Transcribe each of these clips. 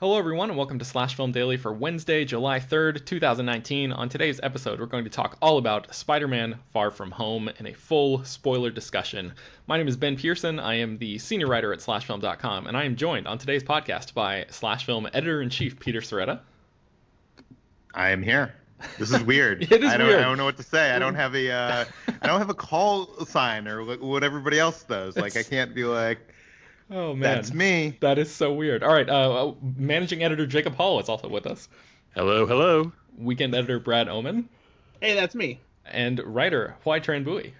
Hello, everyone, and welcome to Slash Film Daily for Wednesday, July 3rd, 2019. On today's episode, we're going to talk all about Spider-Man Far From Home in a full spoiler discussion. My name is Ben Pearson. I am the senior writer at slashfilm.com, and I am joined on today's podcast by Slash Film editor-in-chief Peter Sciretta. I am here. This is weird. It is weird. I don't know what to say. I don't have a call sign or what everybody else does. Like, I can't be like, oh man, that's me. That is so weird. All right, managing editor Jacob Hall is also with us. Hello, hello. Weekend editor Brad Oman. Hey, that's me. And writer Hoai-Tran Bui.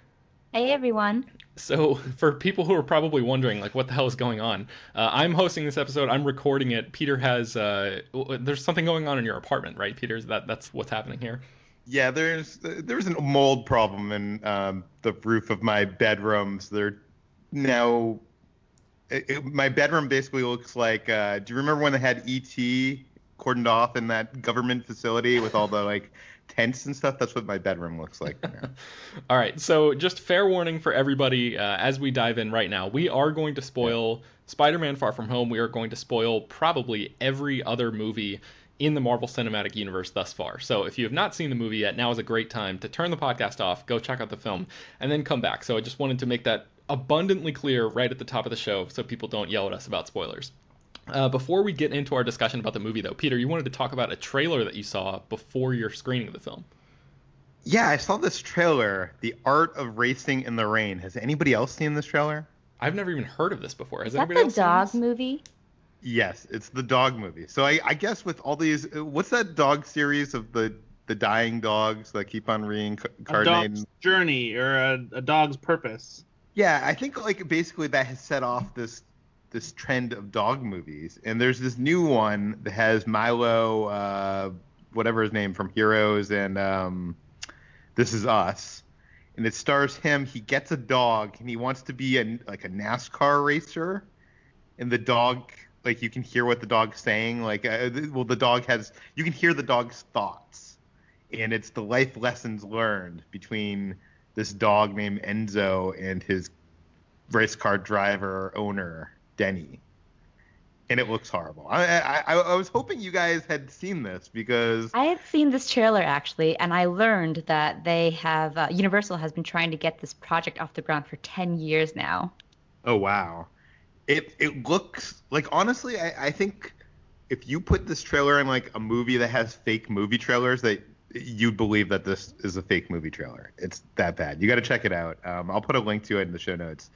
Hey, everyone. So, for people who are probably wondering, like, what the hell is going on, I'm hosting this episode. I'm recording it. Peter has, there's something going on in your apartment, right, Peter? That's what's happening here? Yeah, there's a mold problem in the roof of my bedroom. So they're now, my bedroom basically looks like, do you remember when they had E.T. cordoned off in that government facility with all the, like, tents and stuff? That's what my bedroom looks like now. All right, so just fair warning for everybody as we dive in right now. We are going to spoil Spider-Man Far From Home. We are going to spoil probably every other movie in the Marvel Cinematic Universe thus far. So if you have not seen the movie yet, now is a great time to turn the podcast off, go check out the film, and then come back. So I just wanted to make that abundantly clear right at the top of the show so people don't yell at us about spoilers. Before we get into our discussion about the movie, though, Peter, you wanted to talk about a trailer that you saw before your screening of the film. Yeah, I saw this trailer, The Art of Racing in the Rain. Has anybody else seen this trailer? I've never even heard of this before. Has Is that anybody else the dog seen this? movie? Yes, it's the dog movie. So I guess with all these, what's that dog series of the dying dogs that keep on A reincarnating? dog's journey or a dog's purpose. Yeah, I think like basically that has set off this trend of dog movies. And there's this new one that has Milo, whatever his name from Heroes and This Is Us. And it stars him. He gets a dog and he wants to be a NASCAR racer. And the dog, like, you can hear what the dog's saying. Like, the dog you can hear the dog's thoughts. And it's the life lessons learned between this dog named Enzo and his race car driver owner, Denny. And it looks horrible. I was hoping you guys had seen this because I had seen this trailer, actually, and I learned that they have, Universal has been trying to get this project off the ground for 10 years now. oh wow, it looks like, honestly, I think if you put this trailer in like a movie that has fake movie trailers, that you'd believe that this is a fake movie trailer. It's that bad. You got to check it out. I'll put a link to it in the show notes.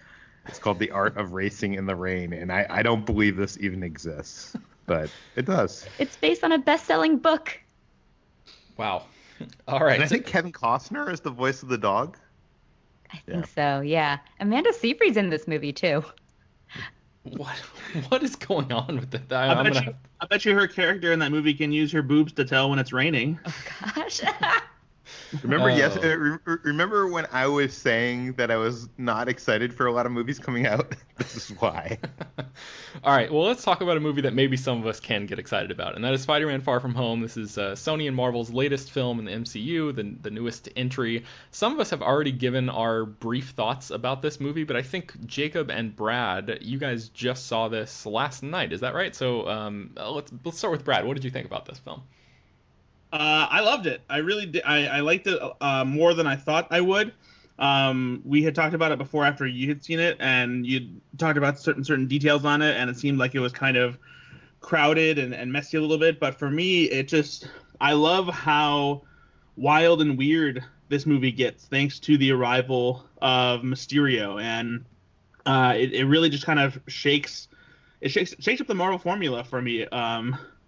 It's called The Art of Racing in the Rain, and I don't believe this even exists, but it does. It's based on a best-selling book. Wow. All right. And I think Kevin Costner is the voice of the dog. I think so, yeah. Amanda Seyfried's in this movie, too. What is going on with that? I bet you her character in that movie can use her boobs to tell when it's raining. Oh, gosh. Remember, remember when I was saying that I was not excited for a lot of movies coming out? This is why. All right, well, let's talk about a movie that maybe some of us can get excited about, and that is Spider-Man Far From Home. This is Sony and Marvel's latest film in the MCU, the newest entry. Some of us have already given our brief thoughts about this movie, but I think Jacob and Brad, you guys just saw this last night. Is that right? So let's start with Brad. What did you think about this film? I loved it. I really did. I liked it more than I thought I would. We had talked about it before after you had seen it, and you talked about certain details on it, and it seemed like it was kind of crowded and messy a little bit. But for me, I love how wild and weird this movie gets thanks to the arrival of Mysterio, and it really just kind of shakes up the Marvel formula for me,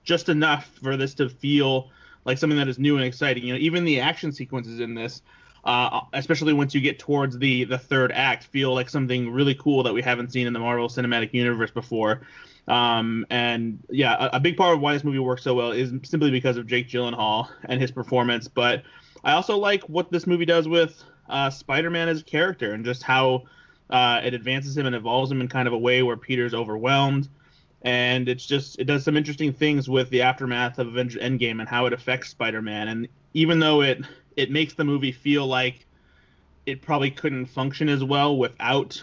just enough for this to feel like something that is new and exciting. You know, even the action sequences in this, especially once you get towards the third act, feel like something really cool that we haven't seen in the Marvel Cinematic Universe before. And yeah, a big part of why this movie works so well is simply because of Jake Gyllenhaal and his performance. But I also like what this movie does with Spider-Man as a character, and just how it advances him and evolves him in kind of a way where Peter's overwhelmed. And it does some interesting things with the aftermath of Avengers Endgame and how it affects Spider-Man. And even though it makes the movie feel like it probably couldn't function as well without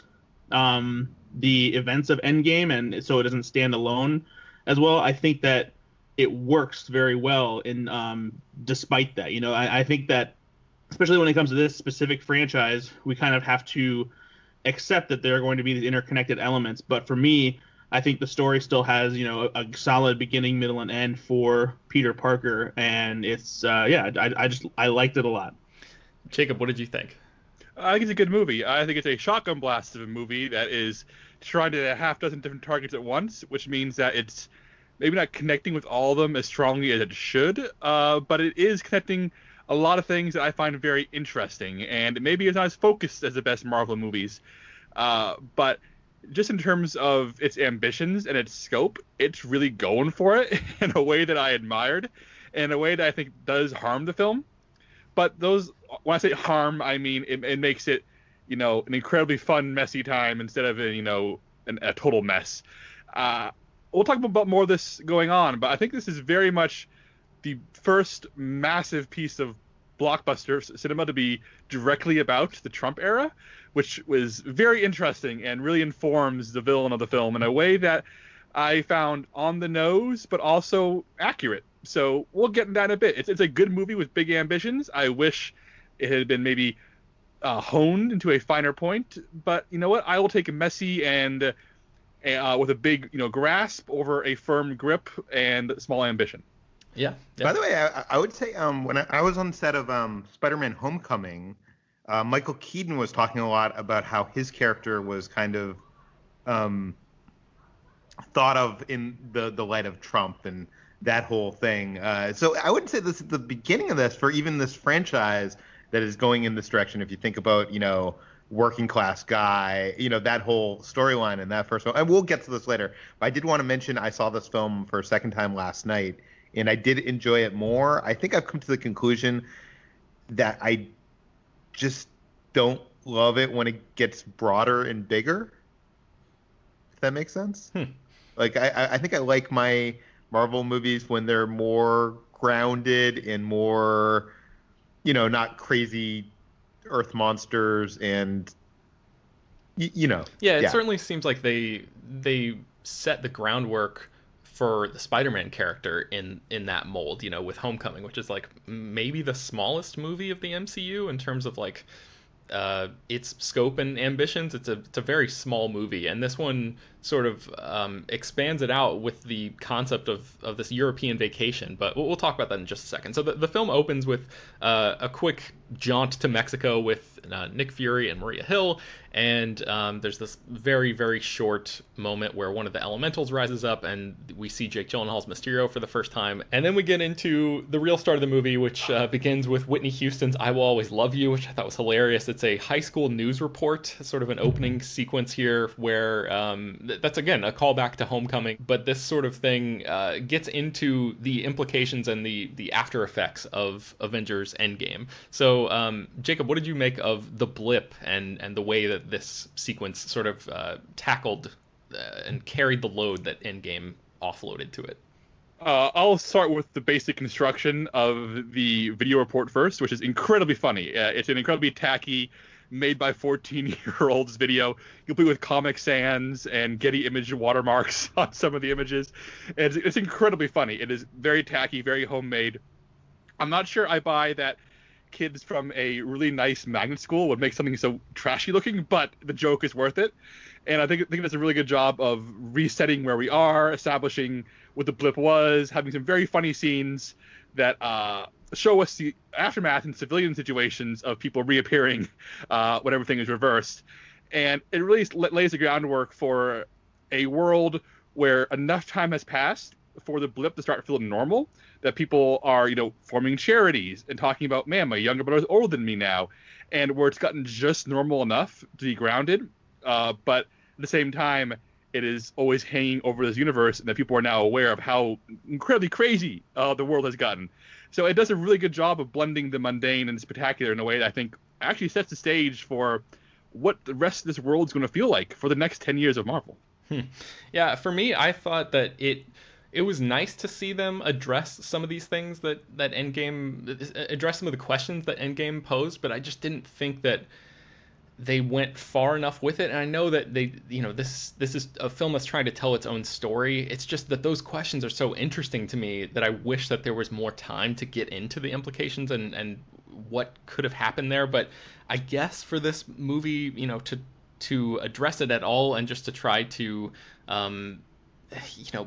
the events of Endgame, and so it doesn't stand alone as well. I think that it works very well in despite that. I think that especially when it comes to this specific franchise, we kind of have to accept that there are going to be these interconnected elements. But for me, I think the story still has, a solid beginning, middle, and end for Peter Parker, and it's I liked it a lot. Jacob, what did you think? I think it's a good movie. I think it's a shotgun blast of a movie that is trying to hit a half dozen different targets at once, which means that it's maybe not connecting with all of them as strongly as it should, but it is connecting a lot of things that I find very interesting, and maybe it's not as focused as the best Marvel movies, but just in terms of its ambitions and its scope, it's really going for it in a way that I admired, and a way that I think does harm the film. But when I say harm, I mean it makes it, an incredibly fun, messy time instead of a total mess. We'll talk about more of this going on, but I think this is very much the first massive piece of blockbuster cinema to be directly about the Trump era, which was very interesting and really informs the villain of the film in a way that I found on the nose, but also accurate. So we'll get into that in a bit. It's a good movie with big ambitions. I wish it had been maybe honed into a finer point, but you know what? I will take a messy and with a big grasp over a firm grip and small ambition. Yeah. By the way, I would say when I was on set of Spider-Man: Homecoming, Michael Keaton was talking a lot about how his character was kind of thought of in the light of Trump and that whole thing. So I wouldn't say this is the beginning of this for even this franchise that is going in this direction. If you think about, working class guy, that whole storyline in that first one. And we'll get to this later. But I did want to mention I saw this film for a second time last night, and I did enjoy it more. I think I've come to the conclusion that I just don't love it when it gets broader and bigger. If that makes sense. Like I think I like my Marvel movies when they're more grounded and more, not crazy Earth monsters and Yeah, it certainly seems like they set the groundwork for the Spider-Man character in that mold, with Homecoming, which is like maybe the smallest movie of the MCU in terms of like its scope and ambitions. It's a very small movie, and this one sort of expands it out with the concept of this European vacation, but we'll talk about that in just a second. So the film opens with a quick jaunt to Mexico with Nick Fury and Maria Hill, and there's this very, very short moment where one of the elementals rises up, and we see Jake Gyllenhaal's Mysterio for the first time. And then we get into the real start of the movie, which begins with Whitney Houston's I Will Always Love You, which I thought was hilarious. It's a high school news report, sort of an opening sequence here where that's, again, a callback to Homecoming. But this sort of thing gets into the implications and the after effects of Avengers Endgame. So, Jacob, what did you make of the blip and the way that this sequence sort of tackled and carried the load that Endgame offloaded to it? I'll start with the basic construction of the video report first, which is incredibly funny. It's an incredibly tacky, made by 14-year-olds video, complete with Comic Sans and Getty Image watermarks on some of the images. It's incredibly funny. It is very tacky, very homemade. I'm not sure I buy that kids from a really nice magnet school would make something so trashy looking, but the joke is worth it. And I think it does a really good job of resetting where we are, establishing what the blip was, having some very funny scenes that show us the aftermath and civilian situations of people reappearing when everything is reversed. And it really lays the groundwork for a world where enough time has passed for the blip to start feeling normal, that people are, forming charities and talking about, man, my younger brother's older than me now, and where it's gotten just normal enough to be grounded, but at the same time, it is always hanging over this universe, and that people are now aware of how incredibly crazy the world has gotten. So it does a really good job of blending the mundane and the spectacular in a way that I think actually sets the stage for what the rest of this world is going to feel like for the next 10 years of Marvel. Yeah, for me, I thought that it was nice to see them address some of these things that Endgame, address some of the questions that Endgame posed, but I just didn't think that they went far enough with it, and I know that they, this is a film that's trying to tell its own story. It's just that those questions are so interesting to me that I wish that there was more time to get into the implications and what could have happened there. But I guess for this movie, to address it at all and just to try to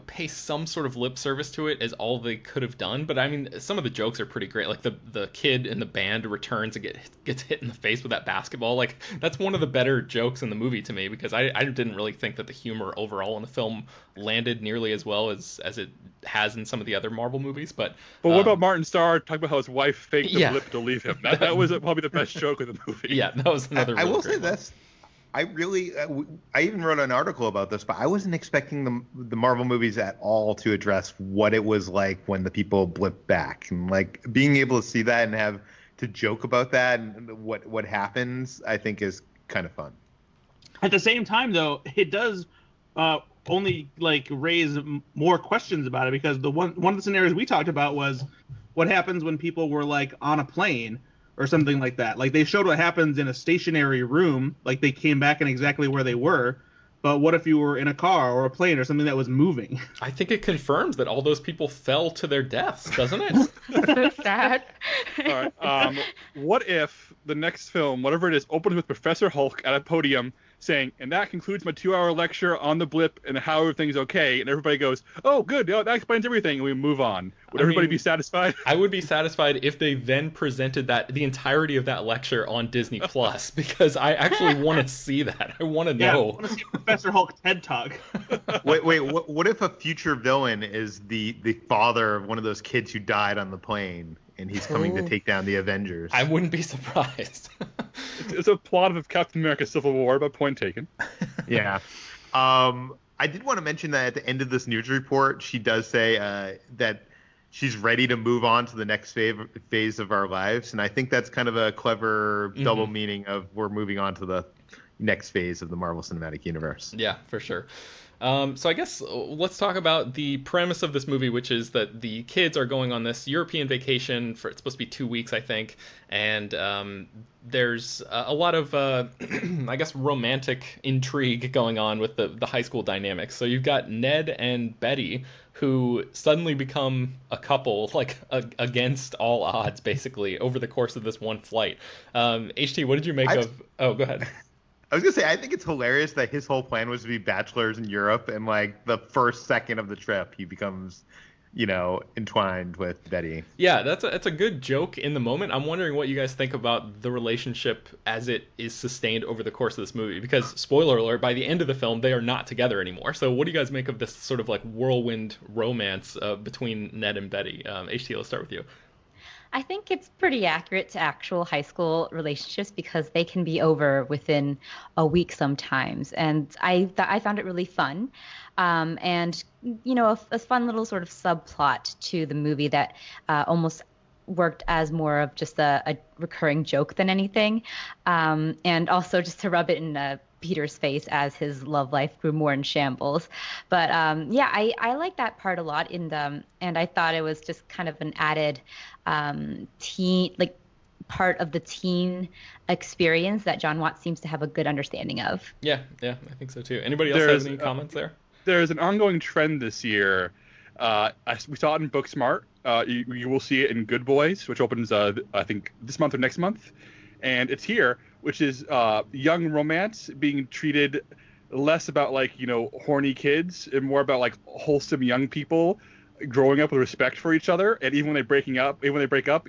pay some sort of lip service to it is all they could have done. But I mean, some of the jokes are pretty great. Like the kid in the band returns and gets hit in the face with that basketball. Like, that's one of the better jokes in the movie to me, because I didn't really think that the humor overall in the film landed nearly as well as it has in some of the other Marvel movies. But what about Martin Starr talking about how his wife faked the yeah. Blip to leave him? That was probably the best joke of the movie. Yeah, that was another. I really will great say one. this. I really, I even wrote an article about this, but I wasn't expecting the Marvel movies at all to address what it was like when the people blip back, and like being able to see that and have to joke about that and what happens, I think is kind of fun. At the same time, though, it does only like raise more questions about it, because one of the scenarios we talked about was what happens when people were like on a plane or something like that. Like, they showed what happens in a stationary room, like they came back in exactly where they were. But what if you were in a car or a plane or something that was moving? I think it confirms that all those people fell to their deaths, doesn't it? So sad. All right. What if the next film, whatever it is, opens with Professor Hulk at a podium saying, "And that concludes my 2-hour lecture on the blip and how everything's okay," and everybody goes, "Oh, good, that explains everything," and we move on. Would everybody be satisfied? I would be satisfied if they then presented the entirety of that lecture on Disney Plus, because I actually want to see that. I want to know. I want to see Professor Hulk TED Talk. Wait, what if a future villain is the father of one of those kids who died on the plane, and he's coming to take down the Avengers? I wouldn't be surprised. It's a plot of Captain America Civil War, but point taken. Yeah. I did want to mention that at the end of this news report, she does say that she's ready to move on to the next phase of our lives. And I think that's kind of a clever double meaning of we're moving on to the next phase of the Marvel Cinematic Universe. Yeah, for sure. So I guess let's talk about the premise of this movie, which is that the kids are going on this European vacation it's supposed to be 2 weeks, I think, and there's a lot of, I guess, romantic intrigue going on with the high school dynamics. So you've got Ned and Betty, who suddenly become a couple, like against all odds, basically, over the course of this one flight. HT, what did you make of? Oh, go ahead. I was gonna say, I think it's hilarious that his whole plan was to be bachelors in Europe, and like the first second of the trip, he becomes, entwined with Betty. Yeah, that's a good joke in the moment. I'm wondering what you guys think about the relationship as it is sustained over the course of this movie, because, spoiler alert, by the end of the film, they are not together anymore. So what do you guys make of this sort of like whirlwind romance between Ned and Betty? HT, let's start with you. I think it's pretty accurate to actual high school relationships, because they can be over within a week sometimes. And I found it really fun. And, a fun little sort of subplot to the movie that almost worked as more of just a recurring joke than anything. And also just to rub it in Peter's face as his love life grew more in shambles. But I like that part a lot and I thought it was just kind of an added teen, like, part of the teen experience that John Watts seems to have a good understanding of. Yeah, I think so too. Anybody else have any comments there? There's an ongoing trend this year. We saw it in Booksmart. You will see it in Good Boys, which opens, I think, this month or next month. And it's here, which is young romance being treated less about, like, horny kids and more about, like, wholesome young people growing up with respect for each other. And even when they break up,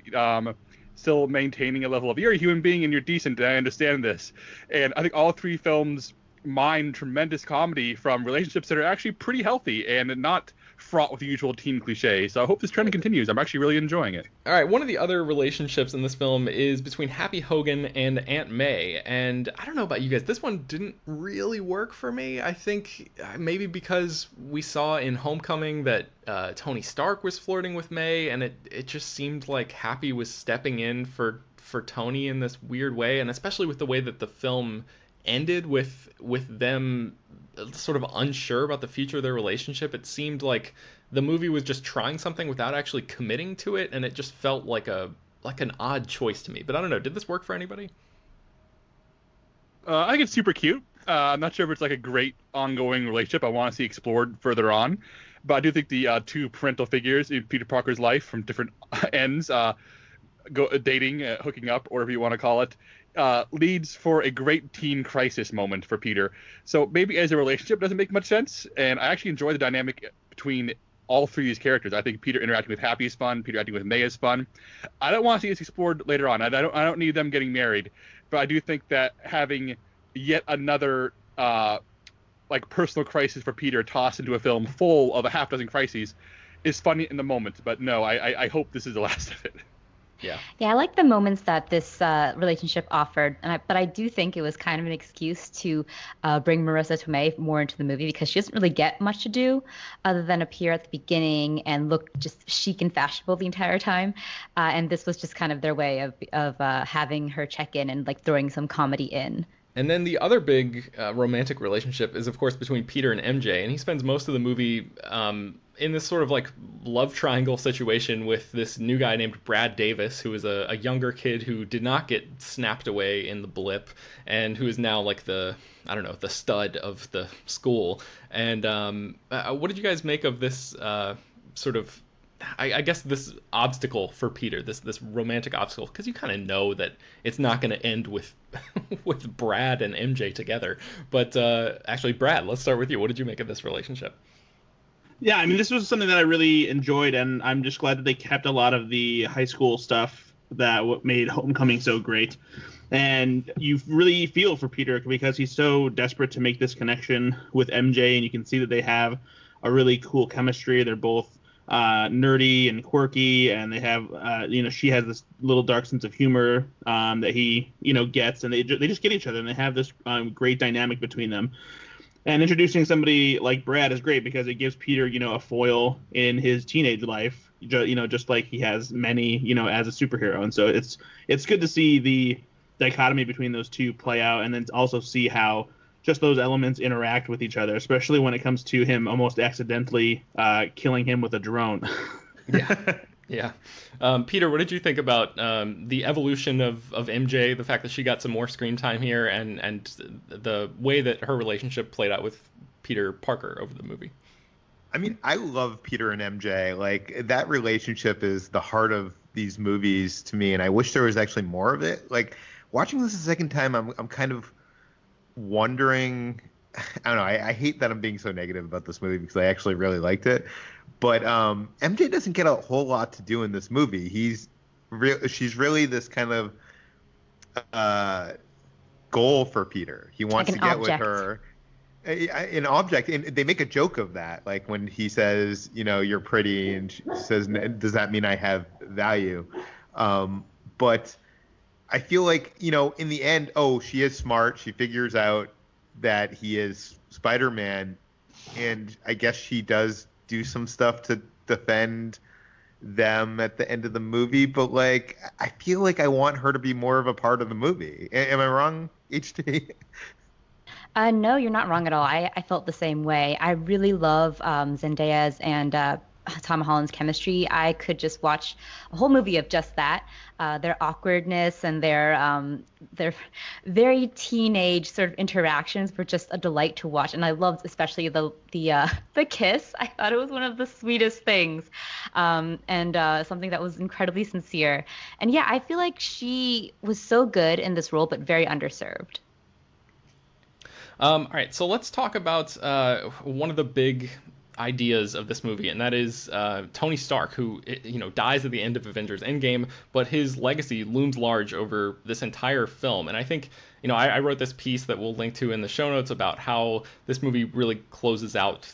still maintaining a level of, you're a human being and you're decent, and I understand this. And I think all three films mine tremendous comedy from relationships that are actually pretty healthy and not fraught with the usual teen cliches. So I hope this trend continues. I'm actually really enjoying it. All right, one of the other relationships in this film is between Happy Hogan and Aunt May. And I don't know about you guys, this one didn't really work for me. I think maybe because we saw in Homecoming that Tony Stark was flirting with May, and it just seemed like Happy was stepping in for Tony in this weird way, and especially with the way that the film ended with them sort of unsure about the future of their relationship. It seemed like the movie was just trying something without actually committing to it, and it just felt like an odd choice to me. But I don't know, did this work for anybody? I think it's super cute. I'm not sure if it's like a great ongoing relationship I want to see explored further on, but I do think the two parental figures in Peter Parker's life from different ends, dating, hooking up, or whatever you want to call it, leads for a great teen crisis moment for Peter. So maybe as a relationship it doesn't make much sense, and I actually enjoy the dynamic between all three of these characters. I think Peter interacting with Happy is fun. Peter interacting with May is fun. I don't want to see this explored later on. I don't need them getting married, but I do think that having yet another like personal crisis for Peter tossed into a film full of a half dozen crises is funny in the moment. But no, I hope this is the last of it. Yeah. Yeah, I like the moments that this relationship offered, but I do think it was kind of an excuse to bring Marissa Tomei more into the movie because she doesn't really get much to do other than appear at the beginning and look just chic and fashionable the entire time. And this was just kind of their way of having her check in and like throwing some comedy in. And then the other big romantic relationship is, of course, between Peter and MJ, and he spends most of the movie in this sort of like love triangle situation with this new guy named Brad Davis, who is a younger kid who did not get snapped away in the blip, and who is now like the stud of the school. And what did you guys make of this sort of, I guess, this obstacle for Peter, this romantic obstacle? Because you kind of know that it's not going to end with with Brad and MJ together. But actually, Brad, let's start with you. What did you make of this relationship? Yeah, I mean, this was something that I really enjoyed, and I'm just glad that they kept a lot of the high school stuff that made Homecoming so great. And you really feel for Peter because he's so desperate to make this connection with MJ, and you can see that they have a really cool chemistry. They're both nerdy and quirky, and they have, she has this little dark sense of humor that he, gets, and they just get each other, and they have this great dynamic between them. And introducing somebody like Brad is great because it gives Peter, a foil in his teenage life, just like he has many, as a superhero. And so it's good to see the dichotomy between those two play out, and then also see how just those elements interact with each other, especially when it comes to him almost accidentally killing him with a drone. Yeah. Yeah. Peter, what did you think about the evolution of MJ, the fact that she got some more screen time here, and the way that her relationship played out with Peter Parker over the movie? I mean, I love Peter and MJ. Like, that relationship is the heart of these movies to me, and I wish there was actually more of it. Like, watching this a second time, I'm kind of wondering. I don't know. I hate that I'm being so negative about this movie because I actually really liked it. But MJ doesn't get a whole lot to do in this movie. She's really this kind of goal for Peter. He wants like to get object. with her. An object, and they make a joke of that. Like when he says, you're pretty, and she says, does that mean I have value? But I feel like, in the end, she is smart. She figures out that he is Spider-Man, and I guess she does do some stuff to defend them at the end of the movie, but like I feel like I want her to be more of a part of the movie. Am I wrong, HT? No, you're not wrong at all. I felt the same way. I really love Zendaya's and Tom Holland's chemistry. I could just watch a whole movie of just that. Their awkwardness and their very teenage sort of interactions were just a delight to watch. And I loved especially the kiss. I thought it was one of the sweetest things, and something that was incredibly sincere. And yeah, I feel like she was so good in this role, but very underserved. All right, so let's talk about one of the big ideas of this movie, and that is Tony Stark, who dies at the end of Avengers Endgame, but his legacy looms large over this entire film. And I think I wrote this piece that we'll link to in the show notes about how this movie really closes out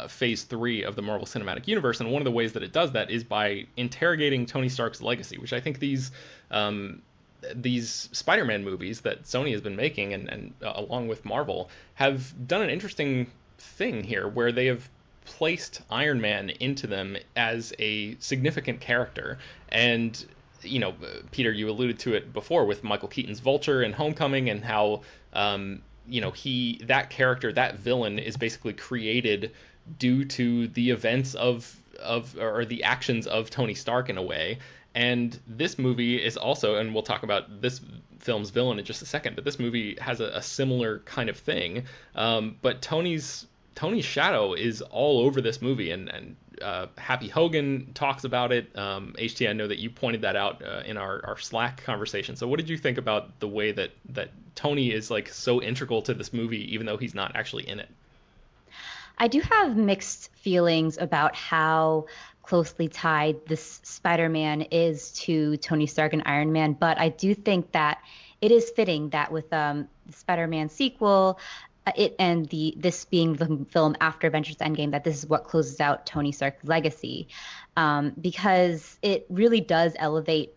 phase 3 of the Marvel Cinematic Universe, and one of the ways that it does that is by interrogating Tony Stark's legacy, which I think these Spider-Man movies that Sony has been making and along with Marvel have done an interesting thing here, where they have placed Iron Man into them as a significant character. And Peter, you alluded to it before with Michael Keaton's Vulture and Homecoming, and how that character, that villain, is basically created due to the events of the actions of Tony Stark in a way. And this movie is also, and we'll talk about this film's villain in just a second, but this movie has a similar kind of thing. But Tony's shadow is all over this movie, and Happy Hogan talks about it. HT, I know that you pointed that out in our Slack conversation. So what did you think about the way that Tony is like so integral to this movie, even though he's not actually in it? I do have mixed feelings about how closely tied this Spider-Man is to Tony Stark and Iron Man, but I do think that it is fitting that with the Spider-Man sequel, this being the film after Avengers Endgame, that this is what closes out Tony Stark's legacy, because it really does elevate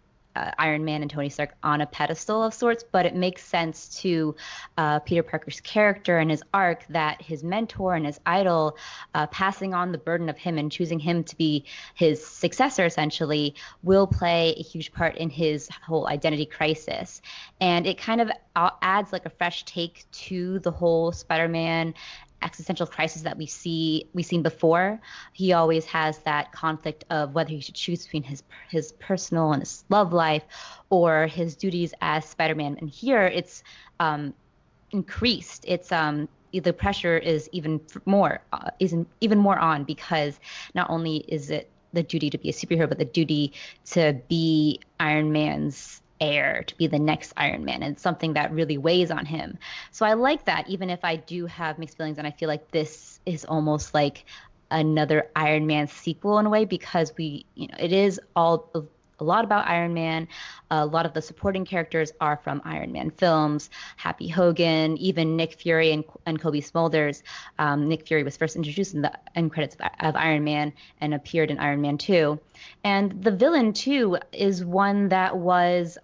Iron Man and Tony Stark on a pedestal of sorts, but it makes sense to Peter Parker's character and his arc that his mentor and his idol, passing on the burden of him and choosing him to be his successor, essentially, will play a huge part in his whole identity crisis. And it kind of adds like a fresh take to the whole Spider-Man existential crisis that we've seen before. He always has that conflict of whether he should choose between his personal and his love life or his duties as Spider-Man. And here it's increased. It's the pressure is even more on, because not only is it the duty to be a superhero, but the duty to be Iron Man's heir, to be the next Iron Man, and something that really weighs on him. So I like that, even if I do have mixed feelings, and I feel like this is almost like another Iron Man sequel in a way, because it is all a lot about Iron Man. A lot of the supporting characters are from Iron Man films. Happy Hogan, even Nick Fury and Kobe Smulders. Nick Fury was first introduced in the end credits of Iron Man and appeared in Iron Man 2. And the villain, too, is one that was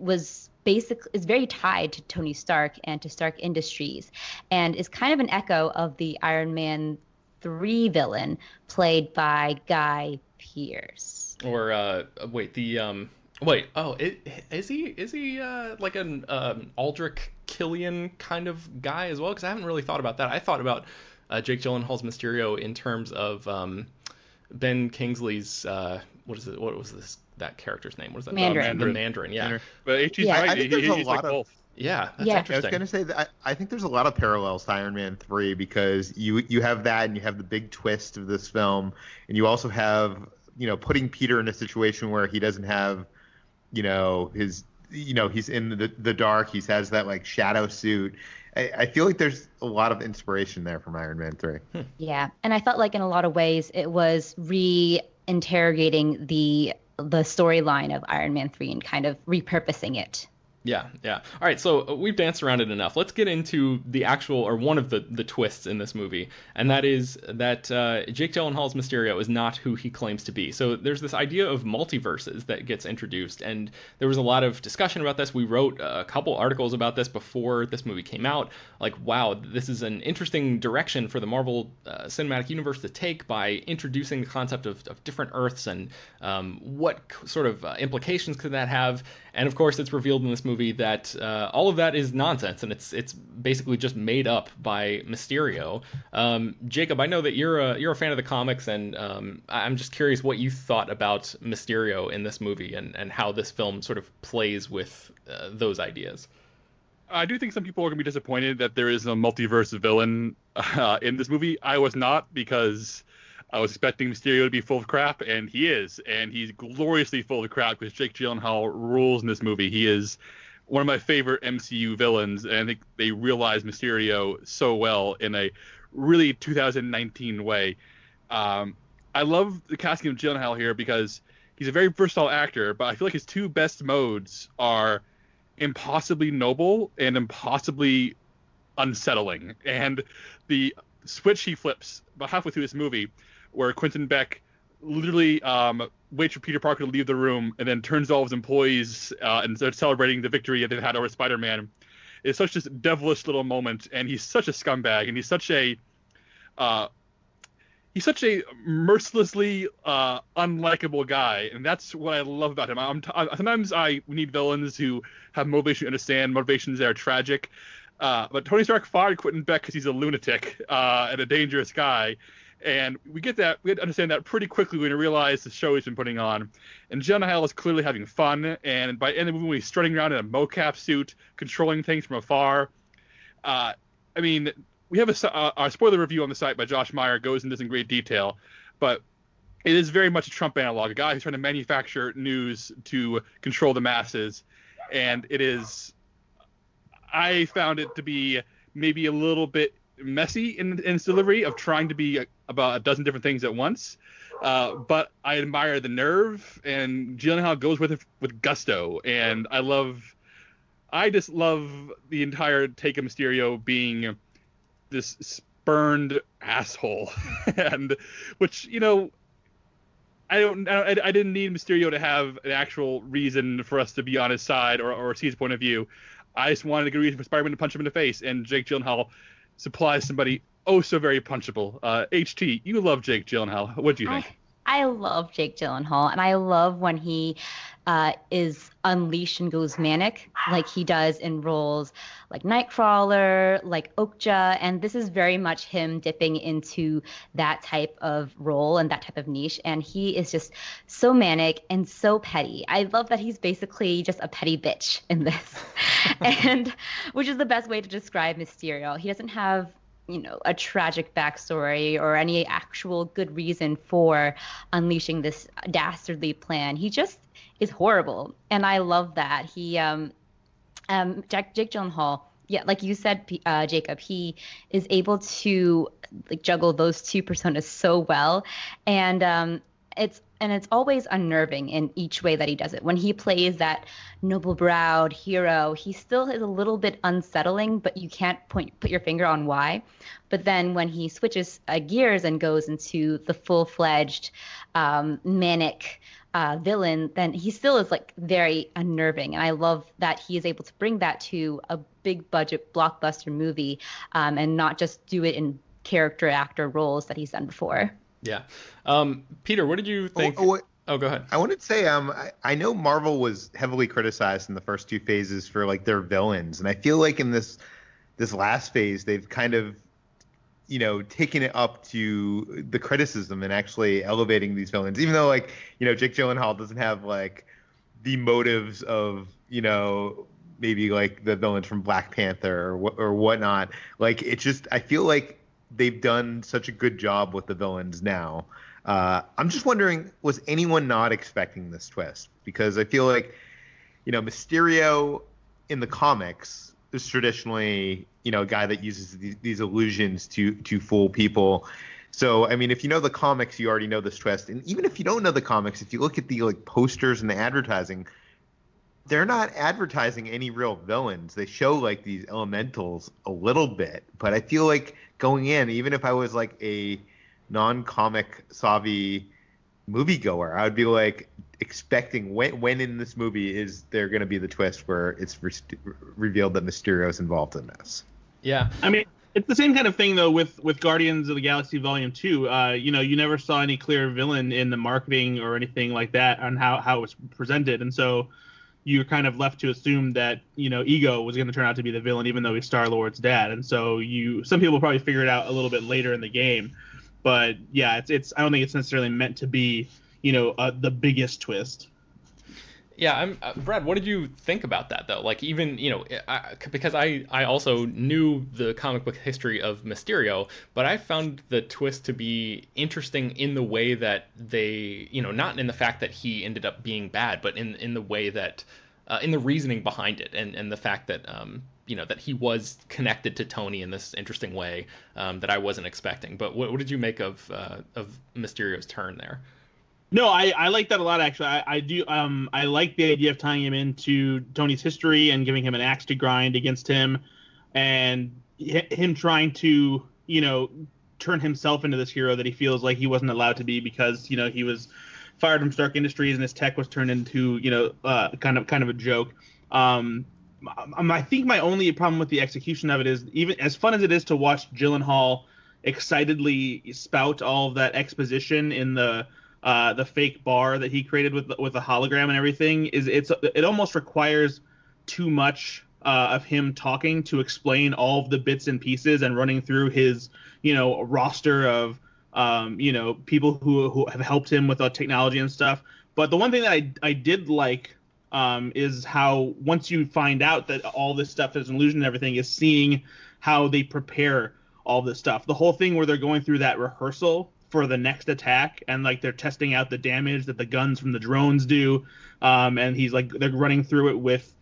is very tied to Tony Stark and to Stark Industries, and is kind of an echo of the Iron Man 3 villain played by Guy Pearce. Or is he like an Aldrich Killian kind of guy as well? Because I haven't really thought about that. I thought about Jake Gyllenhaal's Mysterio in terms of Ben Kingsley's what was that character's name? What is that? Mandarin. The Mandarin, yeah. But HT's right. I think there's a he's lot like of both. Yeah, that's Yeah. interesting. I was going to say that I think there's a lot of parallels to Iron Man 3, because you have that, and you have the big twist of this film, and you also have, putting Peter in a situation where he doesn't have, he's in the dark. He has that like shadow suit. I feel like there's a lot of inspiration there from Iron Man 3. Yeah, and I felt like in a lot of ways it was re-interrogating the storyline of Iron Man 3 and kind of repurposing it. Yeah. All right, so we've danced around it enough. Let's get into the actual, or one of the twists in this movie, and that is that Jake Gyllenhaal's Mysterio is not who he claims to be. So there's this idea of multiverses that gets introduced, and there was a lot of discussion about this. We wrote a couple articles about this before this movie came out. Like, wow, this is an interesting direction for the Marvel Cinematic Universe to take by introducing the concept of different Earths, and what sort of implications could that have? And of course, it's revealed in this movie that all of that is nonsense, and it's basically just made up by Mysterio. Jacob, I know that you're a fan of the comics, and I'm just curious what you thought about Mysterio in this movie, and how this film sort of plays with those ideas. I do think some people are going to be disappointed that there is a multiverse villain in this movie. I was not, because I was expecting Mysterio to be full of crap, and he is. And he's gloriously full of crap, because Jake Gyllenhaal rules in this movie. He is one of my favorite MCU villains, and I think they realized Mysterio so well in a really 2019 way. I love the casting of Gyllenhaal here, because he's a very versatile actor, but I feel like his two best modes are impossibly noble and impossibly unsettling. And the switch he flips about halfway through this movie, where Quentin Beck literally waits for Peter Parker to leave the room and then turns to all his employees and starts celebrating the victory that they've had over Spider-Man, is such this devilish little moment. And he's such a scumbag, and he's such a mercilessly unlikable guy, and that's what I love about him. Sometimes we need villains who have motivation to understand motivations that are tragic. But Tony Stark fired Quentin Beck because he's a lunatic and a dangerous guy. And we had to understand that pretty quickly when we realized the show he's been putting on. And Gyllenhaal is clearly having fun, and by the end of the movie, he's strutting around in a mocap suit, controlling things from afar. I mean, we have our spoiler review on the site by Josh Meyer goes into this in great detail, but it is very much a Trump analog, a guy who's trying to manufacture news to control the masses. And I found it to be maybe a little bit messy in its delivery of trying to be about a dozen different things at once. But I admire the nerve, and Gyllenhaal goes with it with gusto. And I just love the entire take of Mysterio being this spurned asshole, and which, you know, I didn't need Mysterio to have an actual reason for us to be on his side or see his point of view. I just wanted a good reason for Spider-Man to punch him in the face, and Jake Gyllenhaal supplies somebody so very punchable. HT, you love Jake Gyllenhaal. What do you think? I love Jake Gyllenhaal, and I love when he is unleashed and goes manic, like he does in roles like Nightcrawler, like Okja, and this is very much him dipping into that type of role and that type of niche, and he is just so manic and so petty. I love that he's basically just a petty bitch in this, and which is the best way to describe Mysterio. He doesn't have, you know, a tragic backstory or any actual good reason for unleashing this dastardly plan. He just is horrible, and I love that. He, Jake Gyllenhaal, yeah, like you said, Jacob, he is able to like juggle those two personas so well, and it's always unnerving in each way that he does it. When he plays that noble-browed hero, he still is a little bit unsettling, but you can't put your finger on why. But then when he switches gears and goes into the full-fledged manic villain, then he still is like very unnerving. And I love that he is able to bring that to a big-budget blockbuster movie and not just do it in character actor roles that he's done before. Yeah. Peter, what did you think? Oh, go ahead. I wanted to say, I know Marvel was heavily criticized in the first two phases for like their villains, and I feel like in this last phase they've kind of, you know, taken it up to the criticism and actually elevating these villains, even though, like, you know, Jake Gyllenhaal doesn't have like the motives of, you know, maybe like the villains from Black Panther or whatnot. Like, it's just, I feel like they've done such a good job with the villains now. I'm just wondering, was anyone not expecting this twist? Because I feel like, you know, Mysterio in the comics is traditionally, you know, a guy that uses these illusions to fool people. So, I mean, if you know the comics, you already know this twist. And even if you don't know the comics, if you look at the like posters and the advertising, they're not advertising any real villains. They show like these elementals a little bit, but I feel like going in, even if I was like a non-comic savvy moviegoer, I would be like expecting when in this movie is there going to be the twist where it's revealed that Mysterio is involved in this. Yeah, I mean, it's the same kind of thing though with Guardians of the Galaxy Volume 2. You know, you never saw any clear villain in the marketing or anything like that on how it was presented, and so you're kind of left to assume that, you know, Ego was going to turn out to be the villain, even though he's Star-Lord's dad. And so some people probably figure it out a little bit later in the game. But yeah, it's I don't think it's necessarily meant to be, you know, the biggest twist. Yeah, Brad, what did you think about that, though? Like, even, you know, because I also knew the comic book history of Mysterio, but I found the twist to be interesting in the way that they, you know, not in the fact that he ended up being bad, but in the way that, in the reasoning behind it, and the fact that, you know, that he was connected to Tony in this interesting way that I wasn't expecting. But what did you make of Mysterio's turn there? No, I like that a lot, actually. I do. I like the idea of tying him into Tony's history and giving him an axe to grind against him, and him trying to, you know, turn himself into this hero that he feels like he wasn't allowed to be because, you know, he was fired from Stark Industries and his tech was turned into, you know, kind of a joke. I think my only problem with the execution of it is, even as fun as it is to watch Gyllenhaal excitedly spout all of that exposition in the fake bar that he created with the hologram and everything, it almost requires too much of him talking to explain all of the bits and pieces and running through his, you know, roster of people who have helped him with technology and stuff. But the one thing that I did like is how once you find out that all this stuff is an illusion and everything, is seeing how they prepare all this stuff. The whole thing where they're going through that rehearsal for the next attack, and like they're testing out the damage that the guns from the drones do, and they're running through it with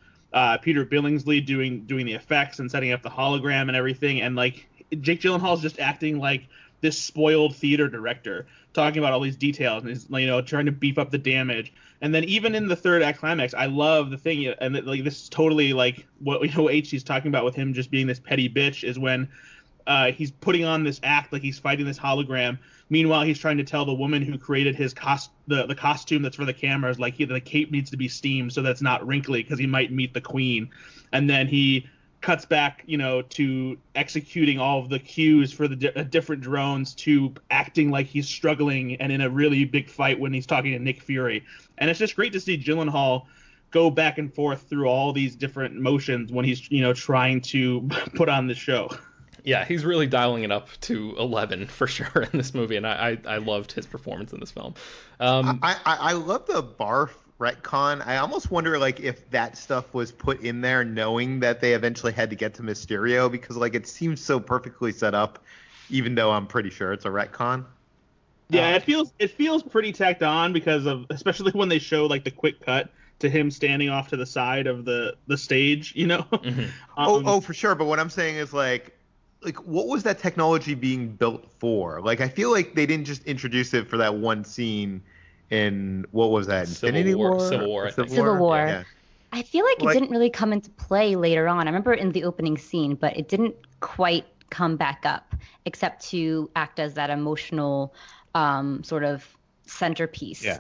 Peter Billingsley doing the effects and setting up the hologram and everything, and like Jake Gyllenhaal's just acting like this spoiled theater director, talking about all these details, and he's trying to beef up the damage. And then even in the third act climax, I love the thing, and this is totally like what HC's talking about with him just being this petty bitch, is when he's putting on this act like he's fighting this hologram. Meanwhile, he's trying to tell the woman who created his the costume that's for the cameras, like the cape needs to be steamed so that's not wrinkly because he might meet the queen. And then he cuts back, to executing all of the cues for the different drones, to acting like he's struggling and in a really big fight when he's talking to Nick Fury. And it's just great to see Gyllenhaal go back and forth through all these different motions when he's, trying to put on the show. Yeah, he's really dialing it up to 11 for sure in this movie, and I loved his performance in this film. I love the Barf retcon. I almost wonder like if that stuff was put in there knowing that they eventually had to get to Mysterio, because like it seems so perfectly set up, even though I'm pretty sure it's a retcon. Yeah, it feels pretty tacked on because of, especially when they show like the quick cut to him standing off to the side of the stage, Mm-hmm. For sure. But what I'm saying is like what was that technology being built for? Like I feel like they didn't just introduce it for that one scene in, what was that, Infinity War? Civil War, I think. Civil War. Yeah. I feel like it didn't really come into play later on. I remember in the opening scene, but it didn't quite come back up, except to act as that emotional sort of centerpiece. Yeah.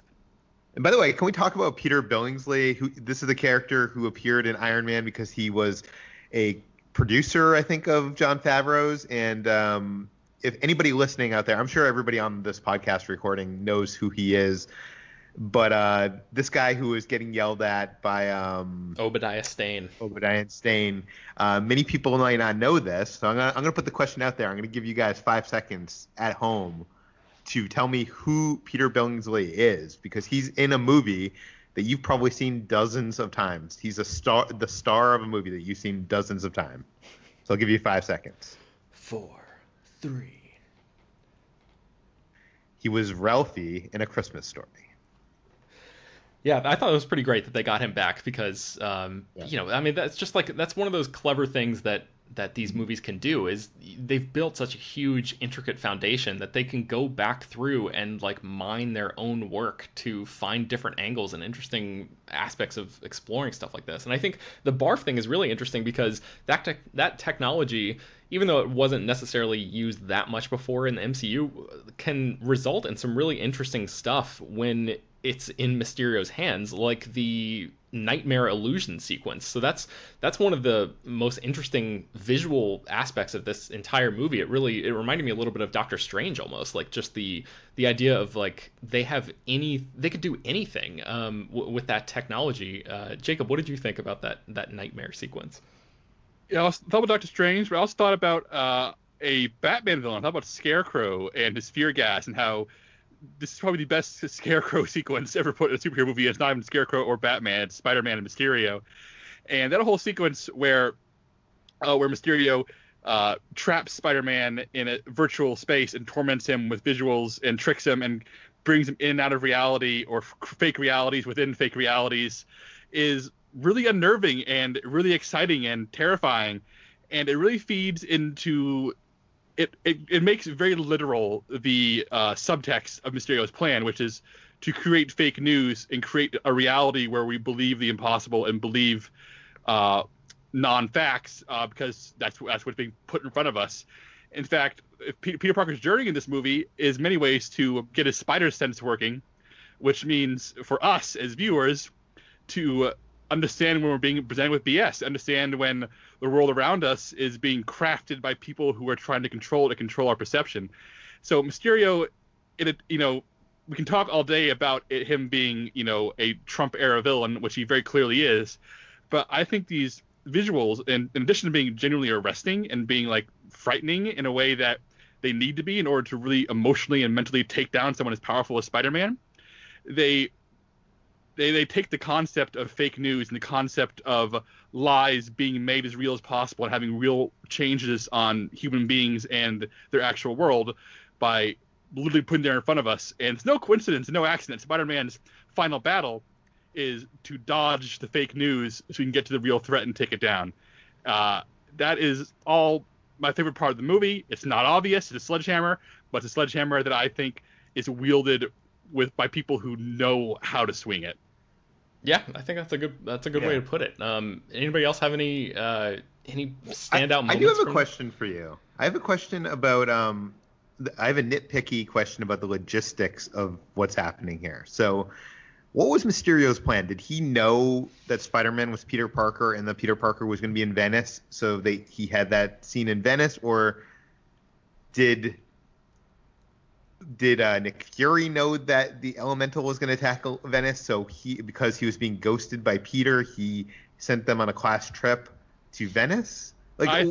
And by the way, can we talk about Peter Billingsley? This is the character who appeared in Iron Man because he was a producer, I think, of Jon Favreau's. And if anybody listening out there, I'm sure everybody on this podcast recording knows who he is. But this guy who is getting yelled at by Obadiah Stane. Many people might not know this, so I'm gonna put the question out there. I'm gonna give you guys 5 seconds at home to tell me who Peter Billingsley is, because he's in a movie that you've probably seen dozens of times. He's the star of a movie that you've seen dozens of times. So I'll give you 5 seconds. 4, 3. He was Ralphie in A Christmas Story. Yeah, I thought it was pretty great that they got him back because, I mean, that's one of those clever things that these movies can do, is they've built such a huge, intricate foundation that they can go back through and like mine their own work to find different angles and interesting aspects of exploring stuff like this. And I think the Barf thing is really interesting because that technology, even though it wasn't necessarily used that much before in the MCU, can result in some really interesting stuff when it's in Mysterio's hands, like the nightmare illusion sequence. So that's one of the most interesting visual aspects of this entire movie. It reminded me a little bit of Doctor Strange almost, like just the idea of like they could do anything with that technology. Jacob, what did you think about that nightmare sequence? Yeah, I thought about Doctor Strange, but I also thought about a Batman villain. I thought about Scarecrow and his fear gas, and how this is probably the best Scarecrow sequence ever put in a superhero movie. It's not even Scarecrow or Batman, it's Spider-Man and Mysterio. And that whole sequence where Mysterio traps Spider-Man in a virtual space and torments him with visuals and tricks him and brings him in and out of reality or fake realities within fake realities is really unnerving and really exciting and terrifying. And it really feeds into... It makes very literal the subtext of Mysterio's plan, which is to create fake news and create a reality where we believe the impossible and believe non-facts because that's what's being put in front of us. In fact, Peter Parker's journey in this movie is many ways to get his spider sense working, which means for us as viewers to understand when we're being presented with BS, understand when the world around us is being crafted by people who are trying to control our perception. So Mysterio, we can talk all day about him being, a Trump-era villain, which he very clearly is, but I think these visuals, in addition to being genuinely arresting and being like frightening in a way that they need to be in order to really emotionally and mentally take down someone as powerful as Spider-Man. They take the concept of fake news and the concept of lies being made as real as possible and having real changes on human beings and their actual world by literally putting there in front of us. And it's no coincidence, no accident. Spider-Man's final battle is to dodge the fake news so we can get to the real threat and take it down. That is all my favorite part of the movie. It's not obvious. It's a sledgehammer, but it's a sledgehammer that I think is wielded by people who know how to swing it. Yeah, I think that's a good way to put it. Anybody else have any standout moments? I do have a question for you. I have a question about I have a nitpicky question about the logistics of what's happening here. So, what was Mysterio's plan? Did he know that Spider-Man was Peter Parker and that Peter Parker was going to be in Venice, so he had that scene in Venice, or did Nick Fury know that the Elemental was going to tackle Venice, so because he was being ghosted by Peter, he sent them on a class trip to Venice? Like, I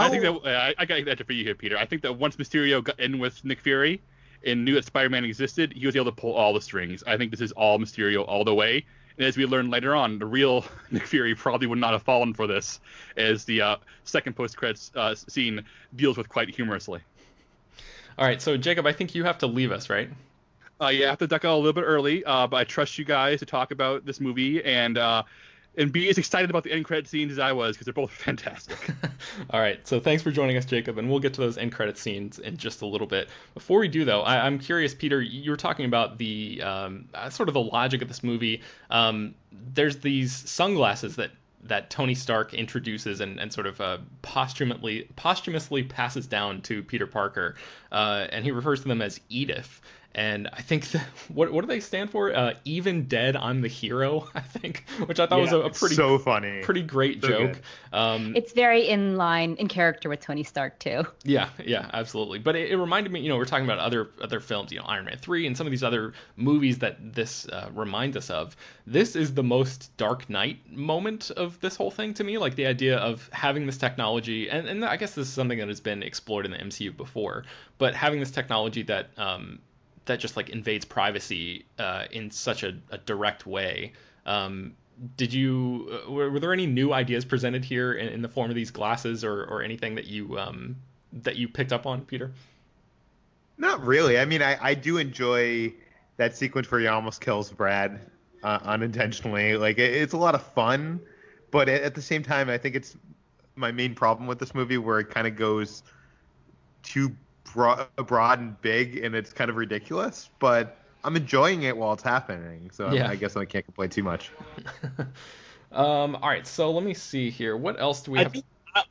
think that I got that for you here, Peter. I think that once Mysterio got in with Nick Fury and knew that Spider-Man existed, he was able to pull all the strings. I think this is all Mysterio all the way. And as we learn later on, the real Nick Fury probably would not have fallen for this, as the second post-credits scene deals with quite humorously. All right, so Jacob, I think you have to leave us, right? Yeah, I have to duck out a little bit early, but I trust you guys to talk about this movie and be as excited about the end credit scenes as I was, because they're both fantastic. All right, so thanks for joining us, Jacob, and we'll get to those end credit scenes in just a little bit. Before we do, though, I'm curious, Peter, you were talking about the sort of the logic of this movie. There's these sunglasses that Tony Stark introduces and sort of posthumously passes down to Peter Parker, and he refers to them as Edith. And I think what do they stand for? Even dead, I'm the hero, I think, which I thought was a pretty so funny, pretty great joke. It's very in character with Tony Stark too. Yeah, absolutely. But it reminded me, we're talking about other films, Iron Man 3 and some of these other movies that this reminds us of. This is the most Dark Knight moment of this whole thing to me, like the idea of having this technology, and I guess this is something that has been explored in the MCU before, but having this technology that just like invades privacy in such a direct way. Did you were there any new ideas presented here in the form of these glasses or anything that you picked up on, Peter? Not really. I mean, I do enjoy that sequence where he almost kills Brad unintentionally. Like, it's a lot of fun, but at the same time, I think it's my main problem with this movie, where it kind of goes too broad and big, and it's kind of ridiculous, but I'm enjoying it while it's happening, so I guess I can't complain too much. All right, so let me see here. What else do we have?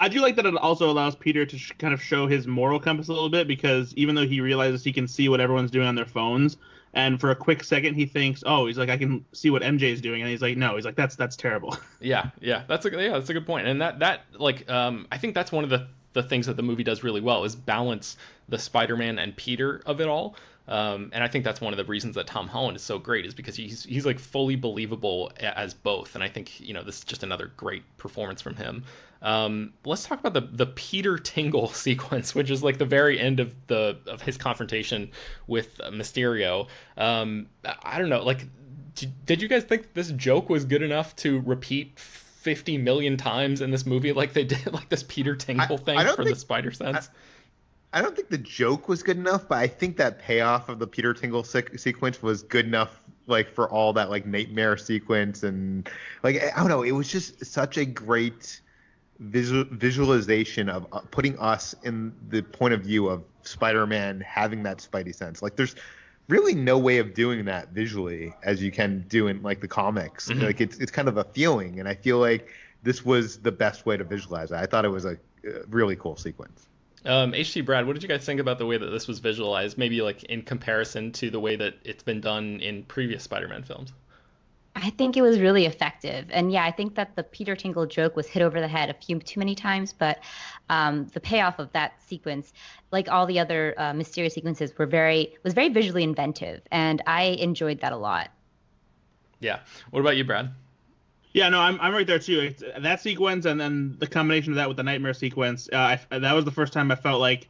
I do like that it also allows Peter to kind of show his moral compass a little bit, because even though he realizes he can see what everyone's doing on their phones, and for a quick second he thinks, he's like, I can see what MJ is doing, and he's like, no, he's like, that's terrible. Yeah, that's a good point, and that I think that's one of the things that the movie does really well, is balance the Spider-Man and Peter of it all. And I think that's one of the reasons that Tom Holland is so great, is because he's like fully believable as both. And I think, this is just another great performance from him. Let's talk about the Peter Tingle sequence, which is like the very end of his confrontation with Mysterio. I don't know, like, did you guys think this joke was good enough to repeat 50 million times in this movie, like they did, like this Peter Tingle thing for the Spider Sense? I don't think the joke was good enough, but I think that payoff of the Peter Tingle sequence was good enough, like, for all that, like, nightmare sequence, and like, I don't know, it was just such a great visualization of putting us in the point of view of Spider-Man having that Spidey sense. Like, there's really no way of doing that visually as you can do in, like, the comics. Mm-hmm. Like, it's kind of a feeling, and I feel like this was the best way to visualize it. I thought it was a really cool sequence. HT Brad, what did you guys think about the way that this was visualized, maybe like in comparison to the way that it's been done in previous Spider-Man films? I think it was really effective. And yeah, I think that the Peter Tingle joke was hit over the head too many times, but the payoff of that sequence, like all the other mysterious sequences, was very visually inventive, and I enjoyed that a lot. Yeah. What about you, Brad? Yeah, no, I'm right there too. That sequence, and then the combination of that with the nightmare sequence, that was the first time I felt like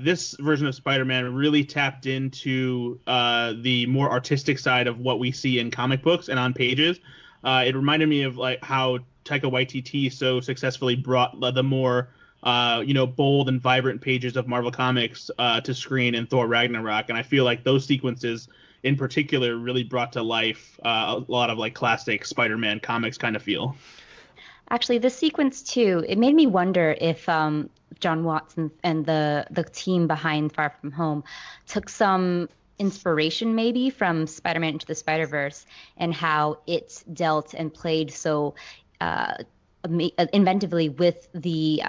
this version of Spider-Man really tapped into the more artistic side of what we see in comic books and on pages. It reminded me of like how Taika Waititi so successfully brought the more bold and vibrant pages of Marvel Comics to screen in Thor Ragnarok, and I feel like those sequences in particular really brought to life a lot of like classic Spider-Man comics kind of feel. Actually, this sequence too, it made me wonder if John Watson and the team behind Far From Home took some inspiration maybe from Spider-Man Into the Spider-Verse and how it dealt and played so inventively with the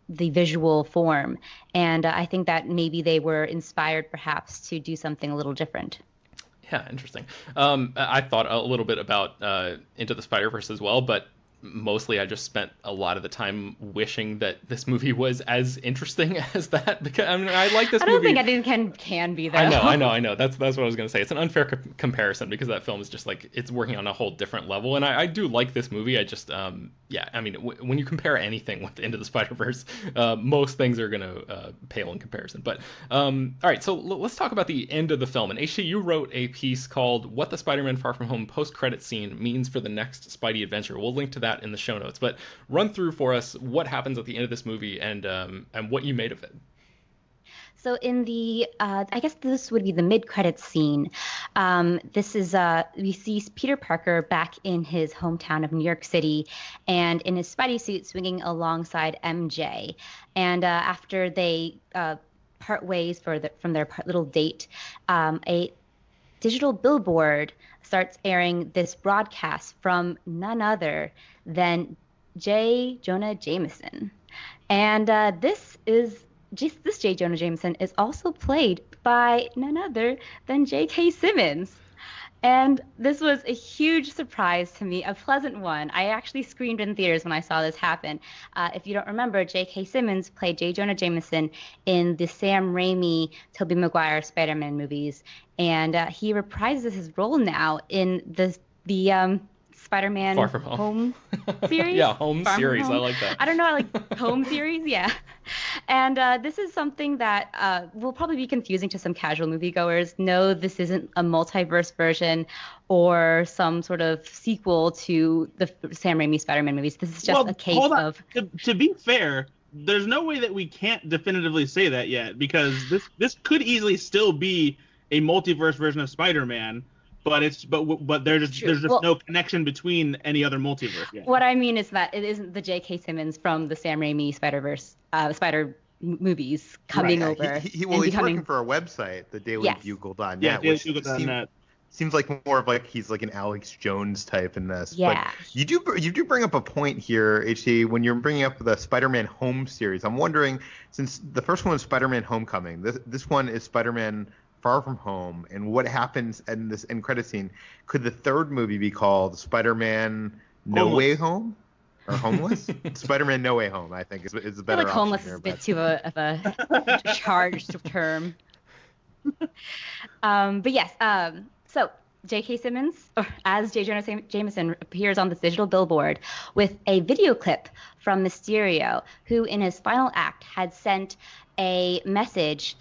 visual form. And I think that maybe they were inspired perhaps to do something a little different. Yeah, interesting. I thought a little bit about Into the Spider-Verse as well, but mostly I just spent a lot of the time wishing that this movie was as interesting as that, because I mean I like this movie. I don't think anything can be though. I know. That's what I was gonna say. It's an unfair comparison because that film is just like it's working on a whole different level, and I do like this movie. I just I mean when you compare anything with Into the Spider-Verse, most things are gonna pale in comparison. But all right, so let's talk about the end of the film. And HT, you wrote a piece called "What the Spider-Man Far From Home Post-Credit Scene Means for the Next Spidey Adventure." We'll link to that in the show notes, but run through for us what happens at the end of this movie and what you made of it. So in the, I guess this would be the mid-credits scene. This is, we see Peter Parker back in his hometown of New York City and in his Spidey suit swinging alongside MJ. And after they part ways from their little date, a digital billboard starts airing this broadcast from none other than J. Jonah Jameson. And this J. Jonah Jameson is also played by none other than J.K. Simmons. And this was a huge surprise to me, a pleasant one. I actually screamed in theaters when I saw this happen. If you don't remember, J.K. Simmons played J. Jonah Jameson in the Sam Raimi, Tobey Maguire Spider-Man movies. And he reprises his role now in the Spider-Man Far From Home series. Yeah, Home Far series. Home. I like that. I don't know, I like Home series, yeah. And this is something that will probably be confusing to some casual moviegoers. No, this isn't a multiverse version or some sort of sequel to the Sam Raimi Spider-Man movies. This is just a case of... To be fair, there's no way that we can't definitively say that yet, because this could easily still be a multiverse version of Spider-Man. But there's just no connection between any other multiverse yet. What I mean is that it isn't the J.K. Simmons from the Sam Raimi Spider movies coming over. He's working for a website, the dailybugle.net. Yeah, dailybugle.net. Seems like more of like he's like an Alex Jones type in this. Yeah. But you do bring up a point here, HT, when you're bringing up the Spider-Man Home series. I'm wondering, since the first one is Spider-Man Homecoming, this one is Spider-Man Far From Home, and what happens in this end credit scene? Could the third movie be called Spider-Man No Way Home or Homeless? Spider-Man No Way Home, I think, is a better option. Homeless here, is a bit too of a charged term. But yes, so J.K. Simmons, or as J. Jonah Jameson, appears on this digital billboard with a video clip from Mysterio, who in his final act had sent a message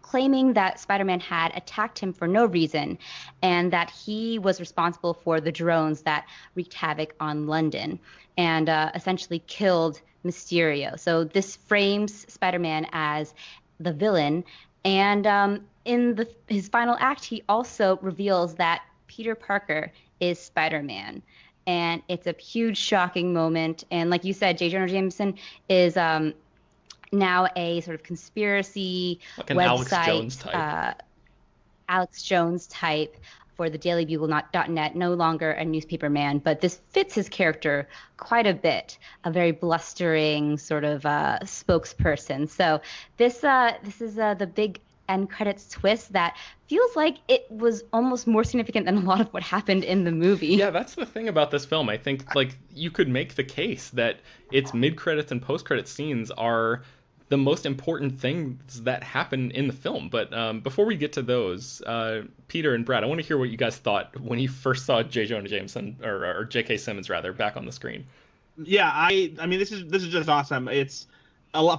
claiming that Spider-Man had attacked him for no reason and that he was responsible for the drones that wreaked havoc on London and essentially killed Mysterio. So this frames Spider-Man as the villain. And in his final act, he also reveals that Peter Parker is Spider-Man. And it's a huge, shocking moment. And like you said, J. Jonah Jameson is now a sort of conspiracy like an website, Alex Jones type for the dailybugle.net, no longer a newspaper man, but this fits his character quite a bit, a very blustering sort of spokesperson. So this is the big end credits twist that feels like it was almost more significant than a lot of what happened in the movie. Yeah, that's the thing about this film. I think like you could make the case that its mid-credits and post-credits scenes are the most important things that happen in the film. But before we get to those, Peter and Brad, I want to hear what you guys thought when you first saw J. Jonah Jameson or J.K. Simmons rather back on the screen. Yeah, I mean this is just awesome. It's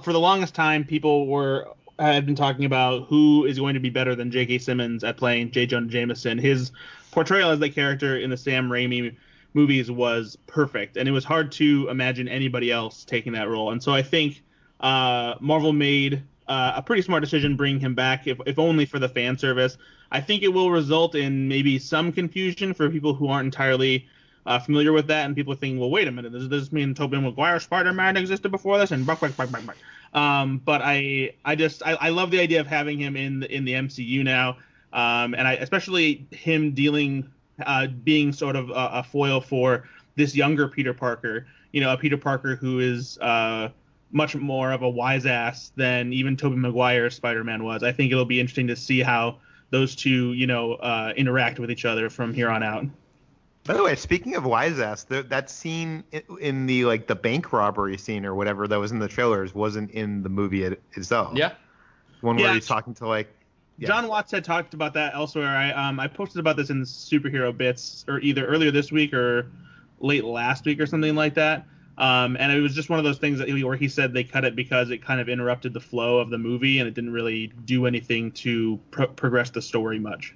for the longest time, people had been talking about who is going to be better than J.K. Simmons at playing J. Jonah Jameson. His portrayal as the character in the Sam Raimi movies was perfect, and it was hard to imagine anybody else taking that role. And so I think Marvel made a pretty smart decision bringing him back, if only for the fan service. I think it will result in maybe some confusion for people who aren't entirely familiar with that, and people thinking, well, wait a minute, does this mean Tobey Maguire Spider-Man existed before this? And but I love the idea of having him in the MCU now, and especially him being sort of a foil for this younger Peter Parker, a Peter Parker who is much more of a wise ass than even Tobey Maguire's Spider-Man was. I think it'll be interesting to see how those two, interact with each other from here on out. By the way, speaking of wise ass, that scene in the the bank robbery scene or whatever that was in the trailers wasn't in the movie itself. Yeah. One where he's talking to John Watts had talked about that elsewhere. I posted about this in the superhero bits, or either earlier this week or late last week or something like that. And it was just one of those things where he said they cut it because it kind of interrupted the flow of the movie and it didn't really do anything to progress the story much.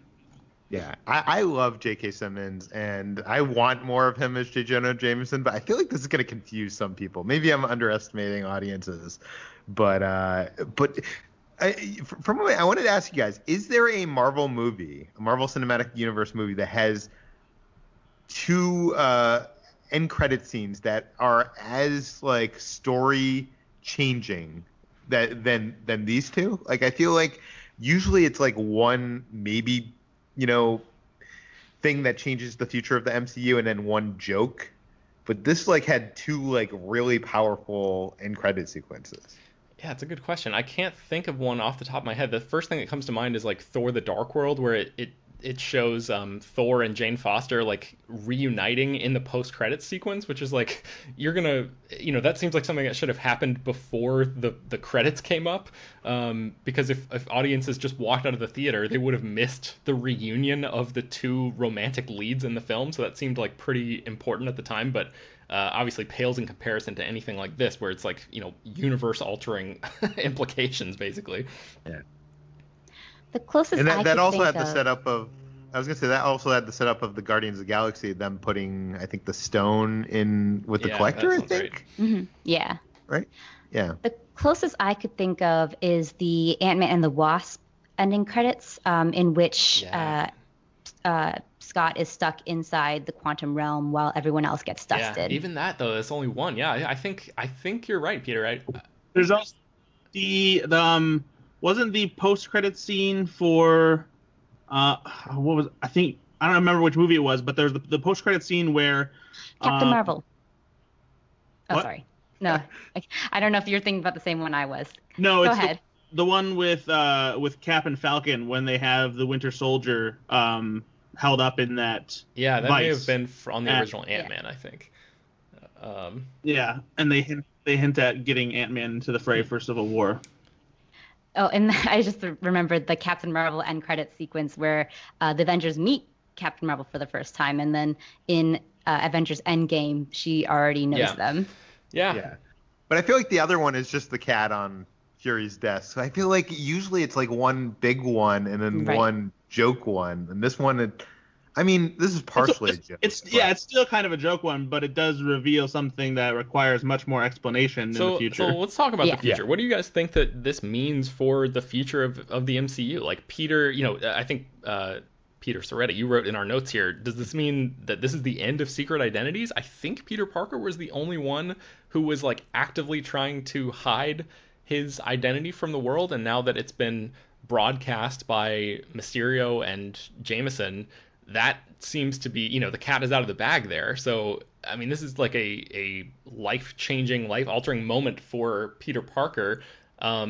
Yeah, I love J.K. Simmons, and I want more of him as J. Jonah Jameson, but I feel like this is going to confuse some people. Maybe I'm underestimating audiences, but I wanted to ask you guys, is there a Marvel Cinematic Universe movie that has two end credit scenes that are as story changing than these two? I feel like usually it's one maybe thing that changes the future of the MCU and then one joke, but this had two really powerful end credit sequences. Yeah, it's a good question. I can't think of one off the top of my head. The first thing that comes to mind is Thor: The Dark World, where it shows Thor and Jane Foster reuniting in the post-credits sequence, which is you're gonna, that seems like something that should have happened before the credits came up, because if audiences just walked out of the theater, they would have missed the reunion of the two romantic leads in the film. So that seemed pretty important at the time, but obviously pales in comparison to anything like this, where it's universe-altering implications basically. Yeah. The closest and I that could also think had the of... setup of. I was gonna say that also had the setup of the Guardians of the Galaxy, them putting I think the stone in with the collector. I think. Mm-hmm. Yeah. Right. Yeah. The closest I could think of is the Ant-Man and the Wasp ending credits, in which Scott is stuck inside the quantum realm while everyone else gets dusted. Yeah, even that though, that's only one. Yeah, I think you're right, Peter. Right. There's also the wasn't the post-credit scene for what was I don't remember which movie it was, but there's the post-credit scene where Captain Marvel. Oh, what? Sorry. No, I don't know if you're thinking about the same one I was. No, Go it's ahead. The one with Cap and Falcon when they have the Winter Soldier held up in that. Yeah, that vice. may have been on the original Ant-Man, I think. Yeah, and they hint at getting Ant-Man into the fray for Civil War. Oh, and I just remembered the Captain Marvel end credit sequence where the Avengers meet Captain Marvel for the first time, and then in Avengers Endgame, she already knows them. Yeah. But I feel like the other one is just the cat on Fury's desk. So I feel like usually it's one big one and then one joke one, and this one, this is partially a joke. It's still kind of a joke one, but it does reveal something that requires much more explanation in the future. So let's talk about the future. What do you guys think that this means for the future of the MCU? Peter, I think Peter Sciretta, you wrote in our notes here, does this mean that this is the end of secret identities? I think Peter Parker was the only one who was actively trying to hide his identity from the world, and now that it's been broadcast by Mysterio and Jameson, that seems to be, the cat is out of the bag there. So, this is a life-changing, life-altering moment for Peter Parker. I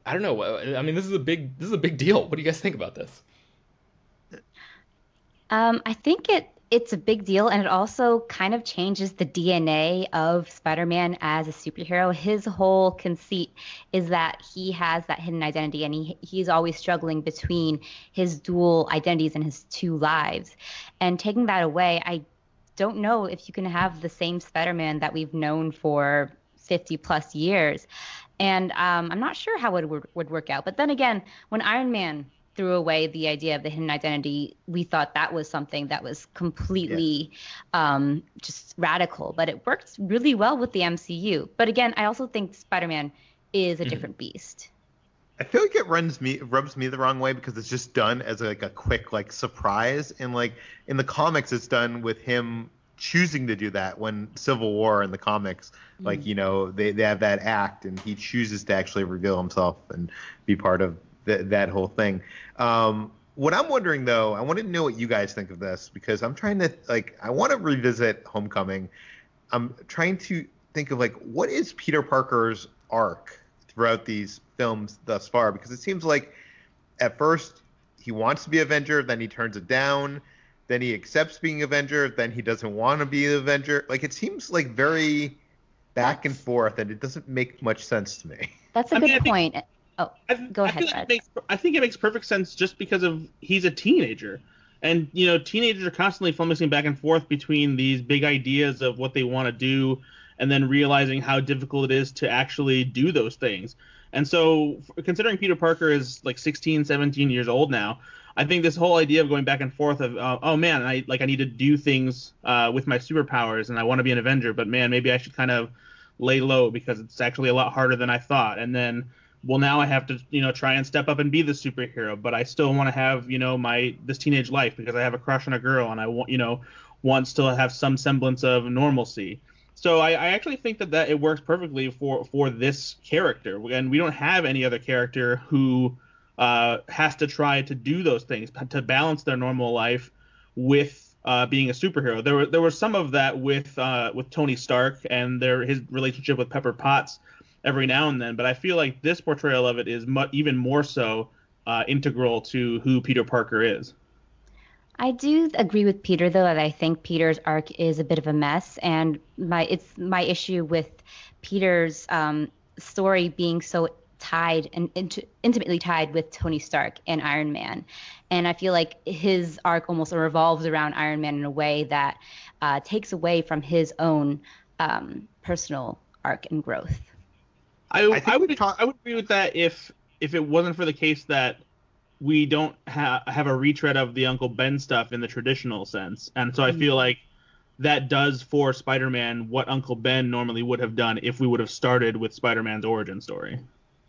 don't know. This is a big deal. What do you guys think about this? I think it's a big deal, and it also kind of changes the DNA of Spider-Man as a superhero. His whole conceit is that he has that hidden identity, and he's always struggling between his dual identities and his two lives. And taking that away, I don't know if you can have the same Spider-Man that we've known for 50 plus years. And I'm not sure how it would work out. But then again, when Iron Man threw away the idea of the hidden identity, we thought that was something that was completely just radical. But it worked really well with the MCU. But again, I also think Spider-Man is a different beast. I feel like it rubs me the wrong way because it's just done as like a quick like surprise, and like in the comics it's done with him choosing to do that. When Civil War in the comics, like, you know, they have that act and he chooses to actually reveal himself and be part of that whole thing. What I'm wondering though, I want to know what you guys think of this, because I'm trying to I want to revisit Homecoming. I'm trying to think of like, what is Peter Parker's arc throughout these films thus far, because it seems like at first he wants to be Avenger, then he turns it down, then he accepts being Avenger, then he doesn't want to be the Avenger. Like, it seems like very back and forth, and it doesn't make much sense to me. That's a good point. Go ahead, Brad. I think it makes perfect sense just because of he's a teenager. And, you know, teenagers are constantly flummoxing back and forth between these big ideas of what they want to do and then realizing how difficult it is to actually do those things. And so, considering Peter Parker is like 16, 17 years old now, I think this whole idea of going back and forth of, oh man, I need to do things with my superpowers and I want to be an Avenger, but man, maybe I should kind of lay low because it's actually a lot harder than I thought. And then, well, now I have to, you know, try and step up and be the superhero, but I still want to have, you know, this teenage life because I have a crush on a girl and I want still have some semblance of normalcy. So I actually think that it works perfectly for this character, and we don't have any other character who has to try to do those things to balance their normal life with being a superhero. There was some of that with Tony Stark and his relationship with Pepper Potts every now and then, but I feel like this portrayal of it is even more so integral to who Peter Parker is. I do agree with Peter, though, that I think Peter's arc is a bit of a mess, and it's my issue with Peter's story being so tied and intimately tied with Tony Stark and Iron Man. And I feel like his arc almost revolves around Iron Man in a way that takes away from his own personal arc and growth. I would agree with that if it wasn't for the case that we don't have a retread of the Uncle Ben stuff in the traditional sense. And so I feel like that does for Spider-Man what Uncle Ben normally would have done if we would have started with Spider-Man's origin story.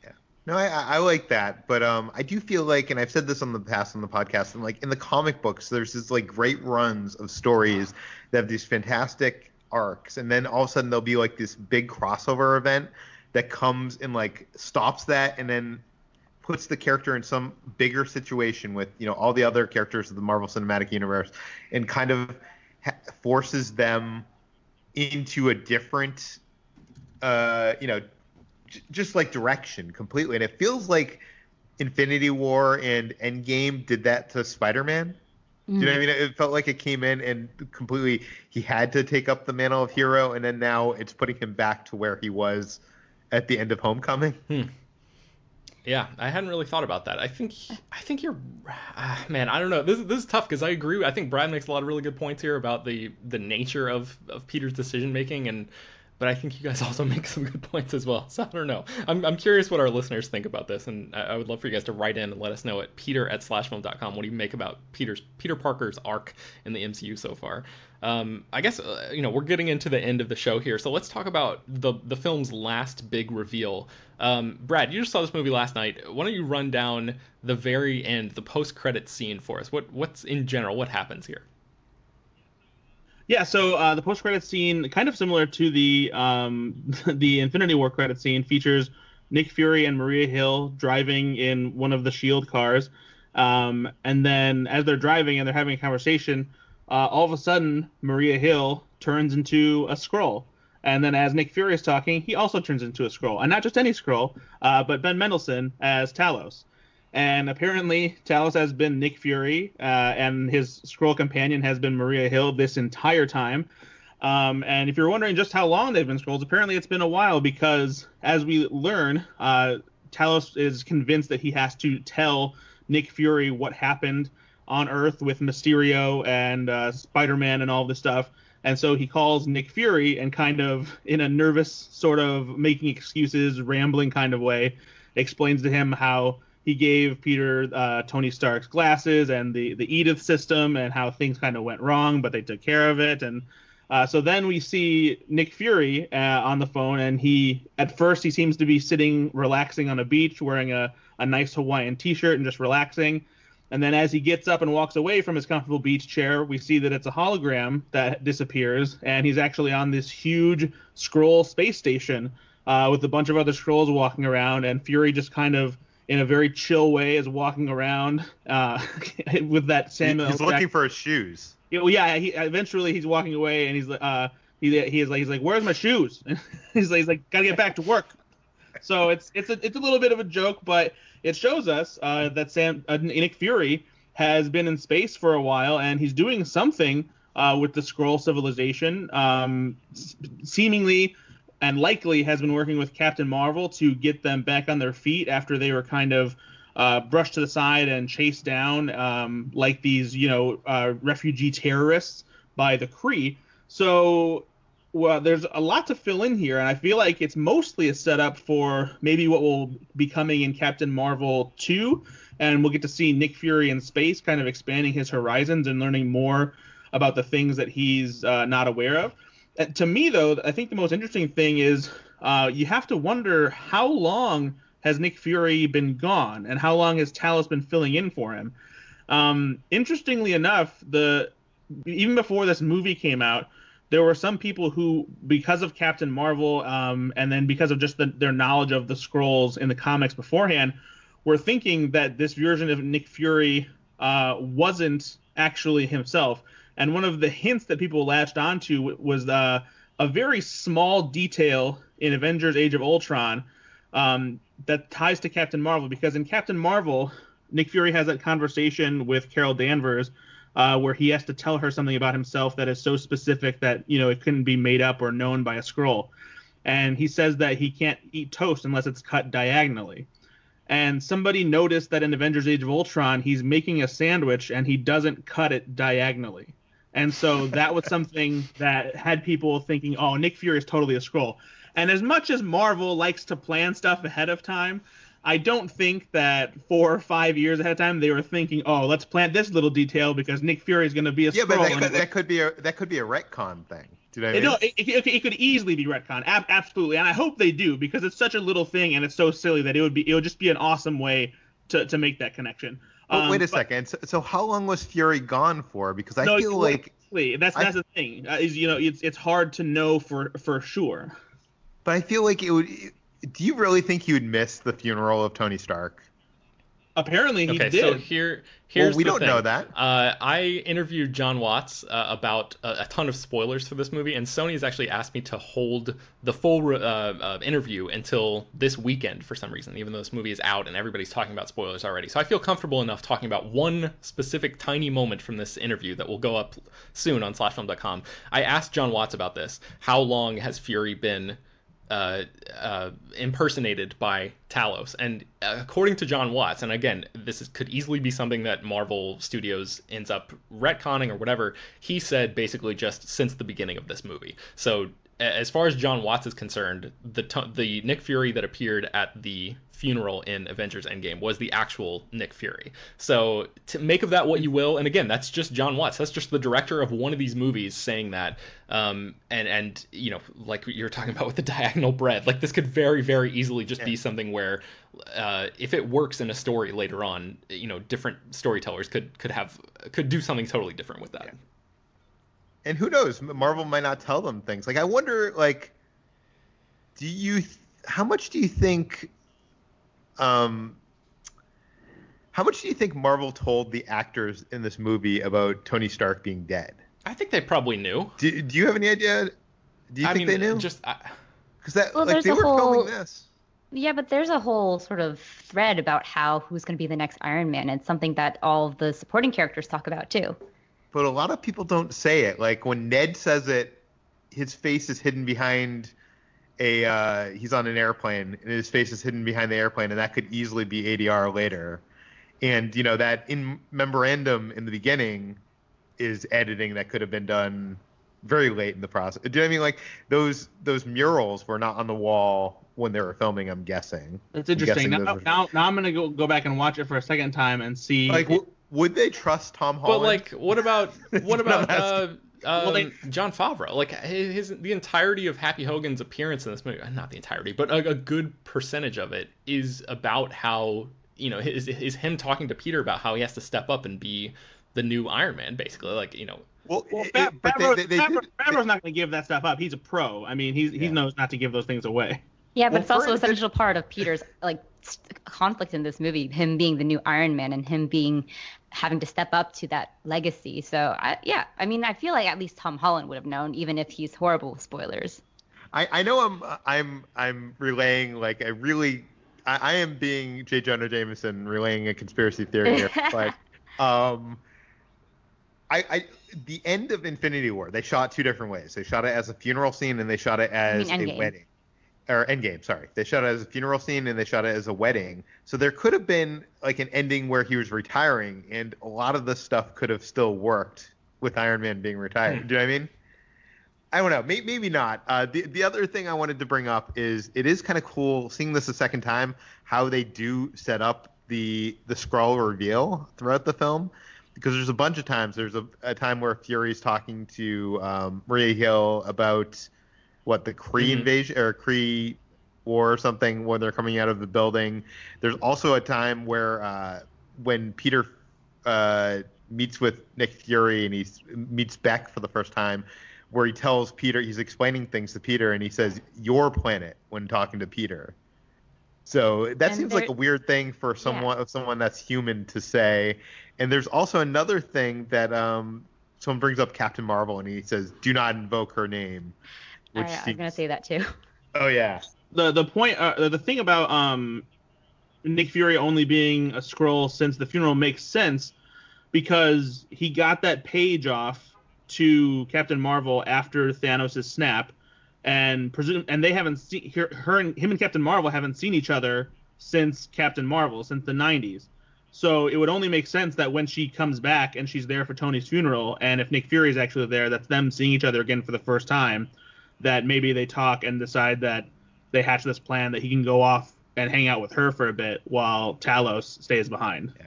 Yeah. No, I like that. But I do feel like, and I've said this on the past on the podcast, and like in the comic books, there's this like great runs of stories that have these fantastic arcs. And then all of a sudden there'll be like this big crossover event that comes and like stops that and then puts the character in some bigger situation with, you know, all the other characters of the Marvel Cinematic Universe and kind of forces them into a different, just like direction completely. And it feels like Infinity War and Endgame did that to Spider-Man. Do you know what I mean? It felt like it came in and completely he had to take up the mantle of hero, and then now it's putting him back to where he was at the end of Homecoming. Yeah, I hadn't really thought about that. I think you're, man, I don't know. This is tough because I agree. I think Brad makes a lot of really good points here about the nature of Peter's decision making, but I think you guys also make some good points as well. So I don't know. I'm curious what our listeners think about this, and I would love for you guys to write in and let us know at peter@slashfilm.com. What do you make about Peter Parker's arc in the MCU so far? I guess we're getting into the end of the show here, so let's talk about the film's last big reveal. Brad, you just saw this movie last night. Why don't you run down the very end, the post-credits scene for us? What's in general, what happens here? Yeah, so the post-credits scene, kind of similar to the Infinity War credit scene, features Nick Fury and Maria Hill driving in one of the S.H.I.E.L.D. cars, and then as they're driving and they're having a conversation, all of a sudden, Maria Hill turns into a Skrull. And then as Nick Fury is talking, he also turns into a Skrull. And not just any Skrull, but Ben Mendelsohn as Talos. And apparently, Talos has been Nick Fury, and his Skrull companion has been Maria Hill this entire time. And if you're wondering just how long they've been Skrulls, apparently it's been a while because, as we learn, Talos is convinced that he has to tell Nick Fury what happened on Earth with Mysterio and Spider-Man and all this stuff, And so he calls Nick Fury and kind of, in a nervous sort of making excuses, rambling kind of way, explains to him how he gave Peter Tony Stark's glasses and the Edith system and how things kind of went wrong, but they took care of it. And so then we see Nick Fury on the phone, and at first he seems to be sitting, relaxing on a beach, wearing a nice Hawaiian t-shirt and just relaxing. And then as he gets up and walks away from his comfortable beach chair, we see that it's a hologram that disappears, and he's actually on this huge Skrull space station with a bunch of other Skrulls walking around, and Fury just kind of, in a very chill way, is walking around with that Samuel. He's looking for his shoes. Yeah. Eventually he's walking away, and he's like, "Where's my shoes?" he's like, "Gotta get back to work." So it's a little bit of a joke, but it shows us that Nick Fury has been in space for a while, and he's doing something with the Skrull civilization. Seemingly and likely has been working with Captain Marvel to get them back on their feet after they were kind of brushed to the side and chased down like these, refugee terrorists by the Kree. So there's a lot to fill in here, and I feel like it's mostly a setup for maybe what will be coming in Captain Marvel 2, and we'll get to see Nick Fury in space, kind of expanding his horizons and learning more about the things that he's not aware of. To me, though, I think the most interesting thing is you have to wonder how long has Nick Fury been gone, and how long has Talos been filling in for him. Interestingly enough, even before this movie came out, there were some people who, because of Captain Marvel, and then because of just their knowledge of the Skrulls in the comics beforehand, were thinking that this version of Nick Fury wasn't actually himself. And one of the hints that people latched onto was a very small detail in Avengers: Age of Ultron that ties to Captain Marvel, because in Captain Marvel, Nick Fury has that conversation with Carol Danvers where he has to tell her something about himself that is so specific that, it couldn't be made up or known by a Skrull. And he says that he can't eat toast unless it's cut diagonally. And somebody noticed that in Avengers: Age of Ultron, he's making a sandwich and he doesn't cut it diagonally. And so that was something that had people thinking, oh, Nick Fury is totally a Skrull. And as much as Marvel likes to plan stuff ahead of time, I don't think that 4 or 5 years ahead of time they were thinking, oh, let's plant this little detail because Nick Fury is going to be a Skrull. Yeah, but that could be a retcon thing. Do you know what I mean? No, it could easily be retcon, absolutely, and I hope they do, because it's such a little thing and it's so silly that it would just be an awesome way to make that connection. Wait a second. So how long was Fury gone for? Because I feel like that's the thing. It's hard to know for sure. But I feel like it would. Do you really think he would miss the funeral of Tony Stark? Apparently he did. So here's we the don't thing. know that. I interviewed John Watts about a ton of spoilers for this movie, and Sony has actually asked me to hold the full interview until this weekend for some reason, even though this movie is out and everybody's talking about spoilers already. So I feel comfortable enough talking about one specific tiny moment from this interview that will go up soon on slashfilm.com. I asked John Watts about this. How long has Fury been impersonated by Talos? And according to John Watts, and again, could easily be something that Marvel Studios ends up retconning or whatever, he said basically just since the beginning of this movie. So as far as John Watts is concerned, the Nick Fury that appeared at the funeral in Avengers Endgame was the actual Nick Fury. So to make of that what you will, and again, that's just John Watts. That's just the director of one of these movies saying that. And like you're talking about with the diagonal bread, like this could very, very easily just be something where if it works in a story later on, different storytellers could do something totally different with that. Yeah. And who knows? Marvel might not tell them things. Like, I wonder, like, how much do you think Marvel told the actors in this movie about Tony Stark being dead? I think they probably knew. Do you have any idea? Do you think they knew? Just because they were filming this. Yeah, but there's a whole sort of thread about who's going to be the next Iron Man. It's something that all of the supporting characters talk about too. But a lot of people don't say it. Like when Ned says it, his face is hidden behind he's on an airplane, and his face is hidden behind the airplane, and that could easily be ADR later. And that in memorandum in the beginning is editing that could have been done very late in the process. Do you know what I mean? Like those murals were not on the wall when they were filming. I'm guessing. That's interesting. Now I'm gonna go back and watch it for a second time and see. Like, would they trust Tom Holland? But like, what about Well, Jon Favreau? Like the entirety of Happy Hogan's appearance in this movie, not the entirety, but a good percentage of it is about how, you know, is him talking to Peter about how he has to step up and be the new Iron Man, basically. Like, you know. Favreau's not going to give that stuff up. He's a pro. I mean, he knows not to give those things away. Yeah, but it's also an essential part of Peter's conflict in this movie, him being the new Iron Man and him having to step up to that legacy. So I feel like at least Tom Holland would have known, even if he's horrible with spoilers. I know I'm relaying like I am being J. Jonah Jameson relaying a conspiracy theory here, but the end of Infinity War, they shot two different ways. They shot it as a funeral scene and they shot it as a wedding. Or Endgame, sorry. They shot it as a funeral scene and they shot it as a wedding. So there could have been like an ending where he was retiring, and a lot of the stuff could have still worked with Iron Man being retired. Do you know what I mean? I don't know. Maybe not. The other thing I wanted to bring up is it is kind of cool seeing this a second time, how they do set up the Skrull reveal throughout the film. Because there's a bunch of times. There's a time where Fury's talking to Maria Hill about the Kree invasion or Kree war or something when they're coming out of the building. There's also a time where when Peter meets with Nick Fury and he meets Beck for the first time, where he tells Peter, he's explaining things to Peter, and he says "your planet" when talking to Peter. So that seems like a weird thing for someone that's human to say. And there's also another thing that someone brings up Captain Marvel, and he says, "Do not invoke her name." I was gonna say that too. Oh yeah. The point, the thing about Nick Fury only being a Skrull since the funeral makes sense because he got that page off to Captain Marvel after Thanos' snap, and they haven't seen him and Captain Marvel haven't seen each other since Captain Marvel, since the 90s. So it would only make sense that when she comes back and she's there for Tony's funeral, and if Nick Fury is actually there, that's them seeing each other again for the first time, that maybe they talk and decide that they hatch this plan that he can go off and hang out with her for a bit while Talos stays behind. Yeah.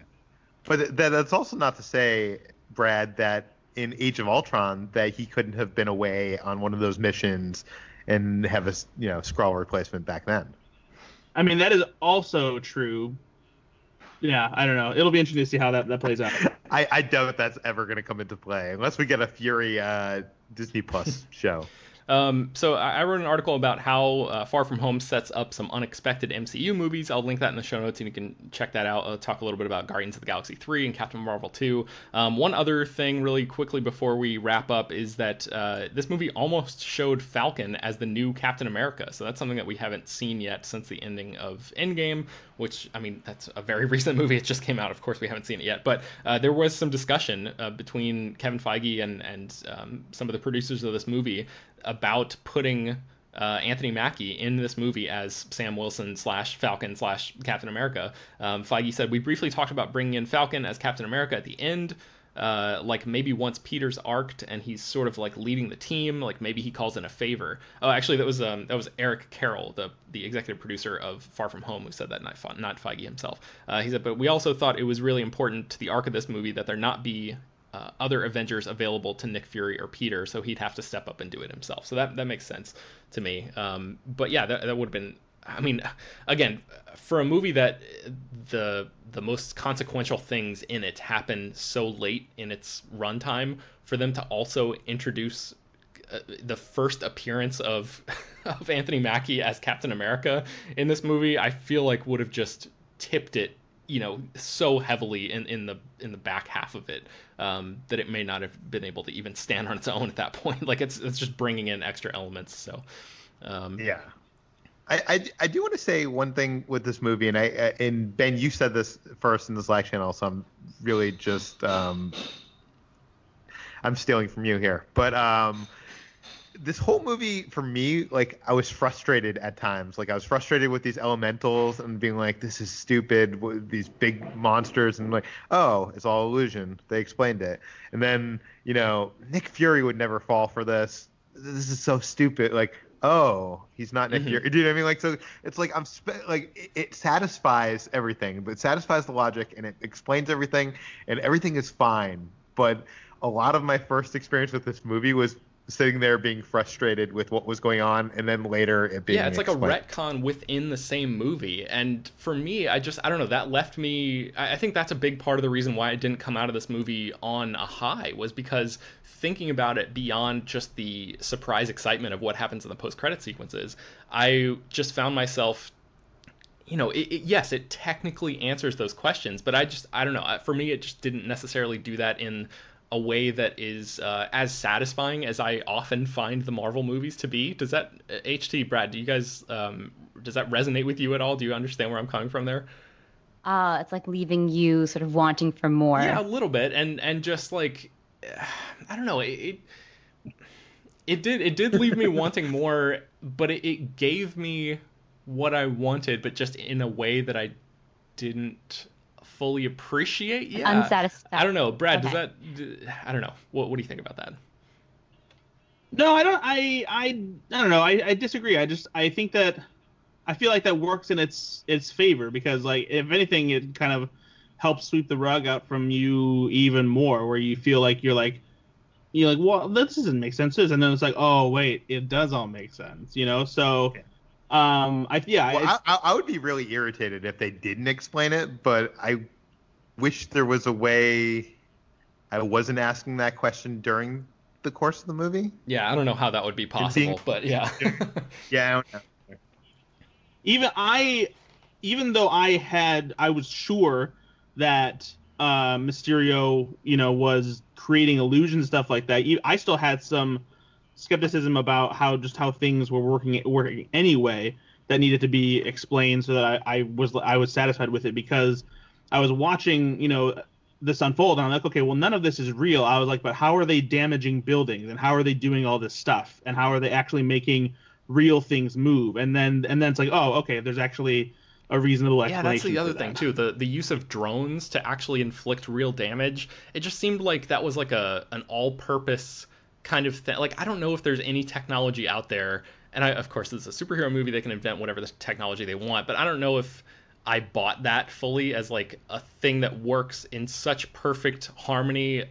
But that's also not to say, Brad, that in Age of Ultron that he couldn't have been away on one of those missions and have a Skrull replacement back then. I mean, that is also true. Yeah, I don't know. It'll be interesting to see how that plays out. I doubt that's ever going to come into play unless we get a Fury Disney Plus show. So I wrote an article about how Far From Home sets up some unexpected MCU movies. I'll link that in the show notes and you can check that out. I'll talk a little bit about Guardians of the Galaxy 3 and Captain Marvel 2. One other thing really quickly before we wrap up is that this movie almost showed Falcon as the new Captain America. So that's something that we haven't seen yet since the ending of Endgame, which, I mean, that's a very recent movie. It just came out. Of course, we haven't seen it yet. But there was some discussion between Kevin Feige and some of the producers of this movie about putting Anthony Mackie in this movie as Sam Wilson / Falcon / Captain America. Feige said, "We briefly talked about bringing in Falcon as Captain America at the end, like maybe once Peter's arced and he's sort of like leading the team, like maybe he calls in a favor." Oh, actually, that was Eric Carroll, the executive producer of Far From Home, who said that, not Feige himself. He said, "But we also thought it was really important to the arc of this movie that there not be other Avengers available to Nick Fury or Peter, so he'd have to step up and do it himself." So that makes sense to me. But yeah, that would have been, I mean, again, for a movie that the most consequential things in it happen so late in its runtime, for them to also introduce the first appearance of Anthony Mackie as Captain America in this movie, I feel like would have just tipped it, so heavily in the back half of it, that it may not have been able to even stand on its own at that point. Like it's just bringing in extra elements. So yeah, I do want to say one thing with this movie, and Ben, you said this first in the Slack channel, so I'm really just I'm stealing from you here, but this whole movie for me, like, I was frustrated at times. Like, I was frustrated with these elementals and being like, this is stupid, these big monsters, and like, oh, it's all illusion. They explained it. And then, Nick Fury would never fall for this. This is so stupid. Like, oh, he's not Nick Fury. Do you know what I mean? Like, so it's like it satisfies everything, but it satisfies the logic and it explains everything, and everything is fine. But a lot of my first experience with this movie was sitting there being frustrated with what was going on, and then later it being it's explained. like a retcon within the same movie. And for me, I don't know, that left me, I think that's a big part of the reason why I didn't come out of this movie on a high, was because thinking about it beyond just the surprise excitement of what happens in the post-credit sequences, I just found myself, yes, it technically answers those questions, but I don't know, for me it just didn't necessarily do that in a way that is as satisfying as I often find the Marvel movies to be. Does that, HT, Brad, do you guys, does that resonate with you at all? Do you understand where I'm coming from there? It's like leaving you sort of wanting for more. Yeah, a little bit, and just like, I don't know, it did leave me wanting more, but it gave me what I wanted, but just in a way that I didn't fully appreciate. Unsatisfactory. I don't know, Brad. Okay. I don't know. What do you think about that? No, I don't. I don't know. I disagree. I think that I feel like that works in its favor, because, like, if anything, it kind of helps sweep the rug out from you even more, where you feel like you're like, well, this doesn't make sense, and then it's like, oh wait, it does all make sense, So. Okay. I would be really irritated if they didn't explain it, but I wish there was a way I wasn't asking that question during the course of the movie. Yeah, I don't know how that would be possible, but yeah. Yeah, I don't know. Even though I was sure that Mysterio, was creating illusions and stuff like that, I still had some skepticism about how things were working anyway, that needed to be explained, so that I was satisfied with it, because I was watching this unfold, and I'm like, okay, well, none of this is real. I was like, but how are they damaging buildings, and how are they doing all this stuff, and how are they actually making real things move? And then it's like, oh, okay, there's actually a reasonable explanation. Yeah, that's the other for thing that. too. The use of drones to actually inflict real damage. It just seemed like that was like an all-purpose kind of thing. Like, I don't know if there's any technology out there, and of course this is a superhero movie, they can invent whatever the technology they want, but I don't know if I bought that fully as like a thing that works in such perfect harmony,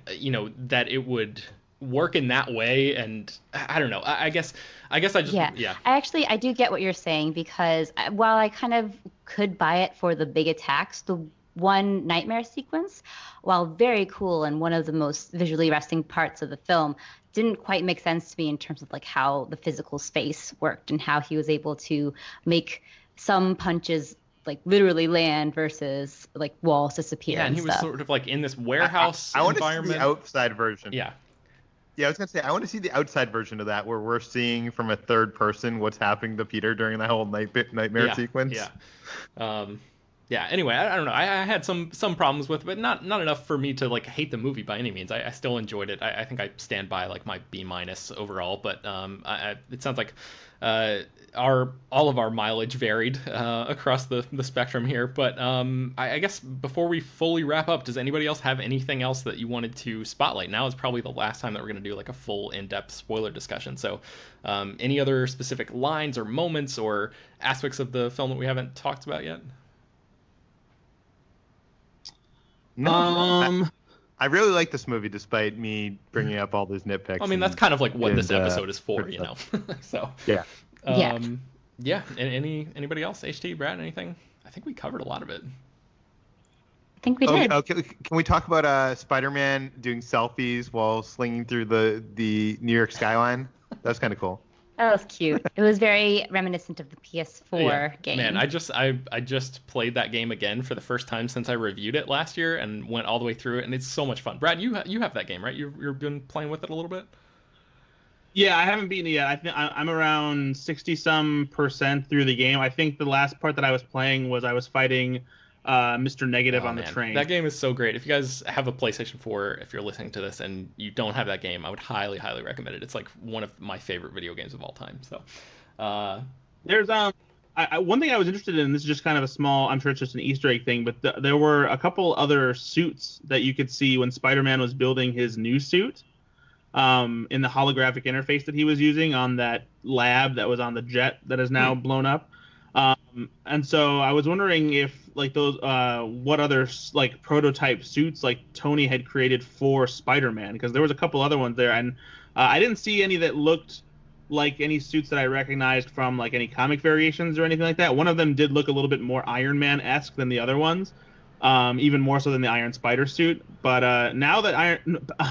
that it would work in that way. And I don't know, I guess I just yeah. I do get what you're saying, because while I kind of could buy it for the big attacks, the one nightmare sequence, while very cool and one of the most visually arresting parts of the film, didn't quite make sense to me in terms of like how the physical space worked and how he was able to make some punches like literally land versus like walls disappear. Yeah, and he was sort of like in this warehouse environment. I want to see the outside version. Yeah, I was gonna say, I want to see the outside version of that, where we're seeing from a third person what's happening to Peter during that whole nightmare sequence. Yeah. Anyway, I don't know. I had some problems with it, but not enough for me to like hate the movie by any means. I still enjoyed it. I think I stand by like my B- overall. But it sounds like all of our mileage varied across the spectrum here. But I guess before we fully wrap up, does anybody else have anything else that you wanted to spotlight? Now is probably the last time that we're going to do like a full in-depth spoiler discussion. So any other specific lines or moments or aspects of the film that we haven't talked about yet? No, I really like this movie, despite me bringing up all these nitpicks. I mean, that's kind of like what this episode is for, So yeah. Yeah. And anybody else? HT, Brad, anything? I think we covered a lot of it. I think we did. Okay. Can we talk about Spider-Man doing selfies while slinging through the New York skyline? That was kind of cool. That was cute. It was very reminiscent of the PS4 game. Man, I just played that game again for the first time since I reviewed it last year and went all the way through it, and it's so much fun. Brad, you have that game, right? You've been playing with it a little bit? Yeah, I haven't beaten it yet. I think I'm around 60-some% through the game. I think the last part that I was playing was I was fighting Mr. Negative Oh, on the man. train. That game is so great. If you guys have a PlayStation 4, if you're listening to this and you don't have that game, I would highly, highly recommend it. It's like one of my favorite video games of all time. So, There's one thing I was interested in. This is just kind of a small. I'm sure it's just an Easter egg thing, but there were a couple other suits that you could see when Spider-Man was building his new suit. In the holographic interface that he was using on that lab that was on the jet that is now blown up. And so I was wondering if like those what other like prototype suits like Tony had created for Spider-Man, because there was a couple other ones there, and I didn't see any that looked like any suits that I recognized from like any comic variations or anything like that. One of them did look a little bit more Iron Man-esque than the other ones. Even more so than the Iron Spider suit. But now that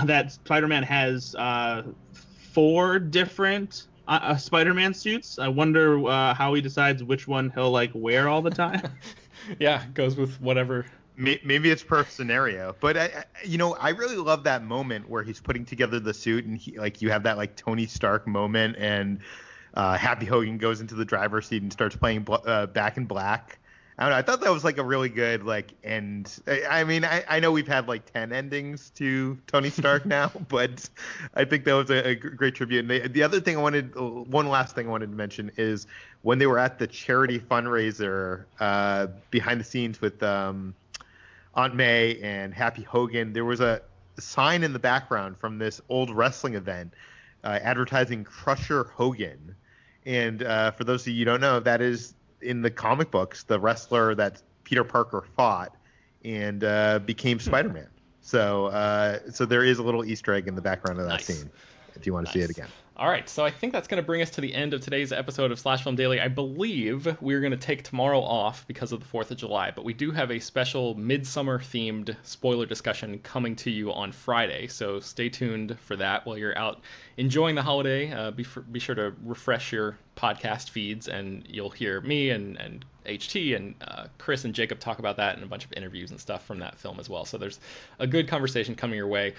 that Spider-Man has 4 different Spider-Man suits, I wonder how he decides which one he'll like wear all the time. yeah, goes with whatever. Maybe it's per scenario, but I really love that moment where he's putting together the suit, and you have that like Tony Stark moment, and Happy Hogan goes into the driver's seat and starts playing Back in Black. I don't know. I thought that was like a really good like end. I mean, I know we've had like 10 endings to Tony Stark now, but I think that was a great tribute. And the other thing one last thing I wanted to mention is when they were at the charity fundraiser behind the scenes with Aunt May and Happy Hogan, there was a sign in the background from this old wrestling event advertising Crusher Hogan. And for those of you who don't know, that is in the comic books the wrestler that Peter Parker fought and became Spider-Man. So there is a little Easter egg in the background of that scene if you want to see it again. All right, so I think that's going to bring us to the end of today's episode of Slash Film Daily. I believe we're going to take tomorrow off because of the 4th of July, but we do have a special midsummer-themed spoiler discussion coming to you on Friday, so stay tuned for that while you're out enjoying the holiday. Be sure to refresh your podcast feeds, and you'll hear me and HT and Chris and Jacob talk about that and a bunch of interviews and stuff from that film as well. So there's a good conversation coming your way.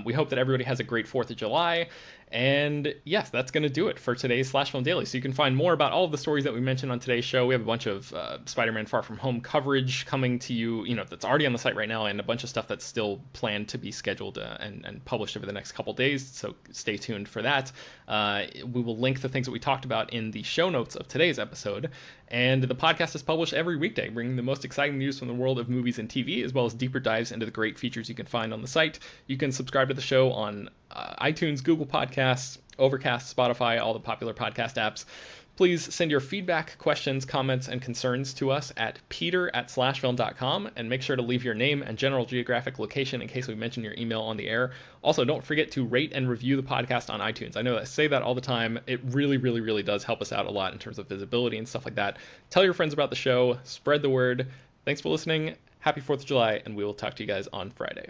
We hope that everybody has a great 4th of July. And yes, that's going to do it for today's Slash Film Daily. So you can find more about all of the stories that we mentioned on today's show. We have a bunch of Spider-Man Far From Home coverage coming to you, that's already on the site right now, and a bunch of stuff that's still planned to be scheduled and published over the next couple days. So stay tuned for that. We will link the things that we talked about in the show notes of today's episode. And the podcast is published every weekday, bringing the most exciting news from the world of movies and TV, as well as deeper dives into the great features you can find on the site. You can subscribe to the show on iTunes, Google Podcasts, Overcast, Spotify, all the popular podcast apps. Please send your feedback, questions, comments, and concerns to us at peter@slashfilm.com, and make sure to leave your name and general geographic location in case we mention your email on the air. Also, don't forget to rate and review the podcast on iTunes. I know I say that all the time. It really, really, really does help us out a lot in terms of visibility and stuff like that. Tell your friends about the show. Spread the word. Thanks for listening. Happy 4th of July, and we will talk to you guys on Friday.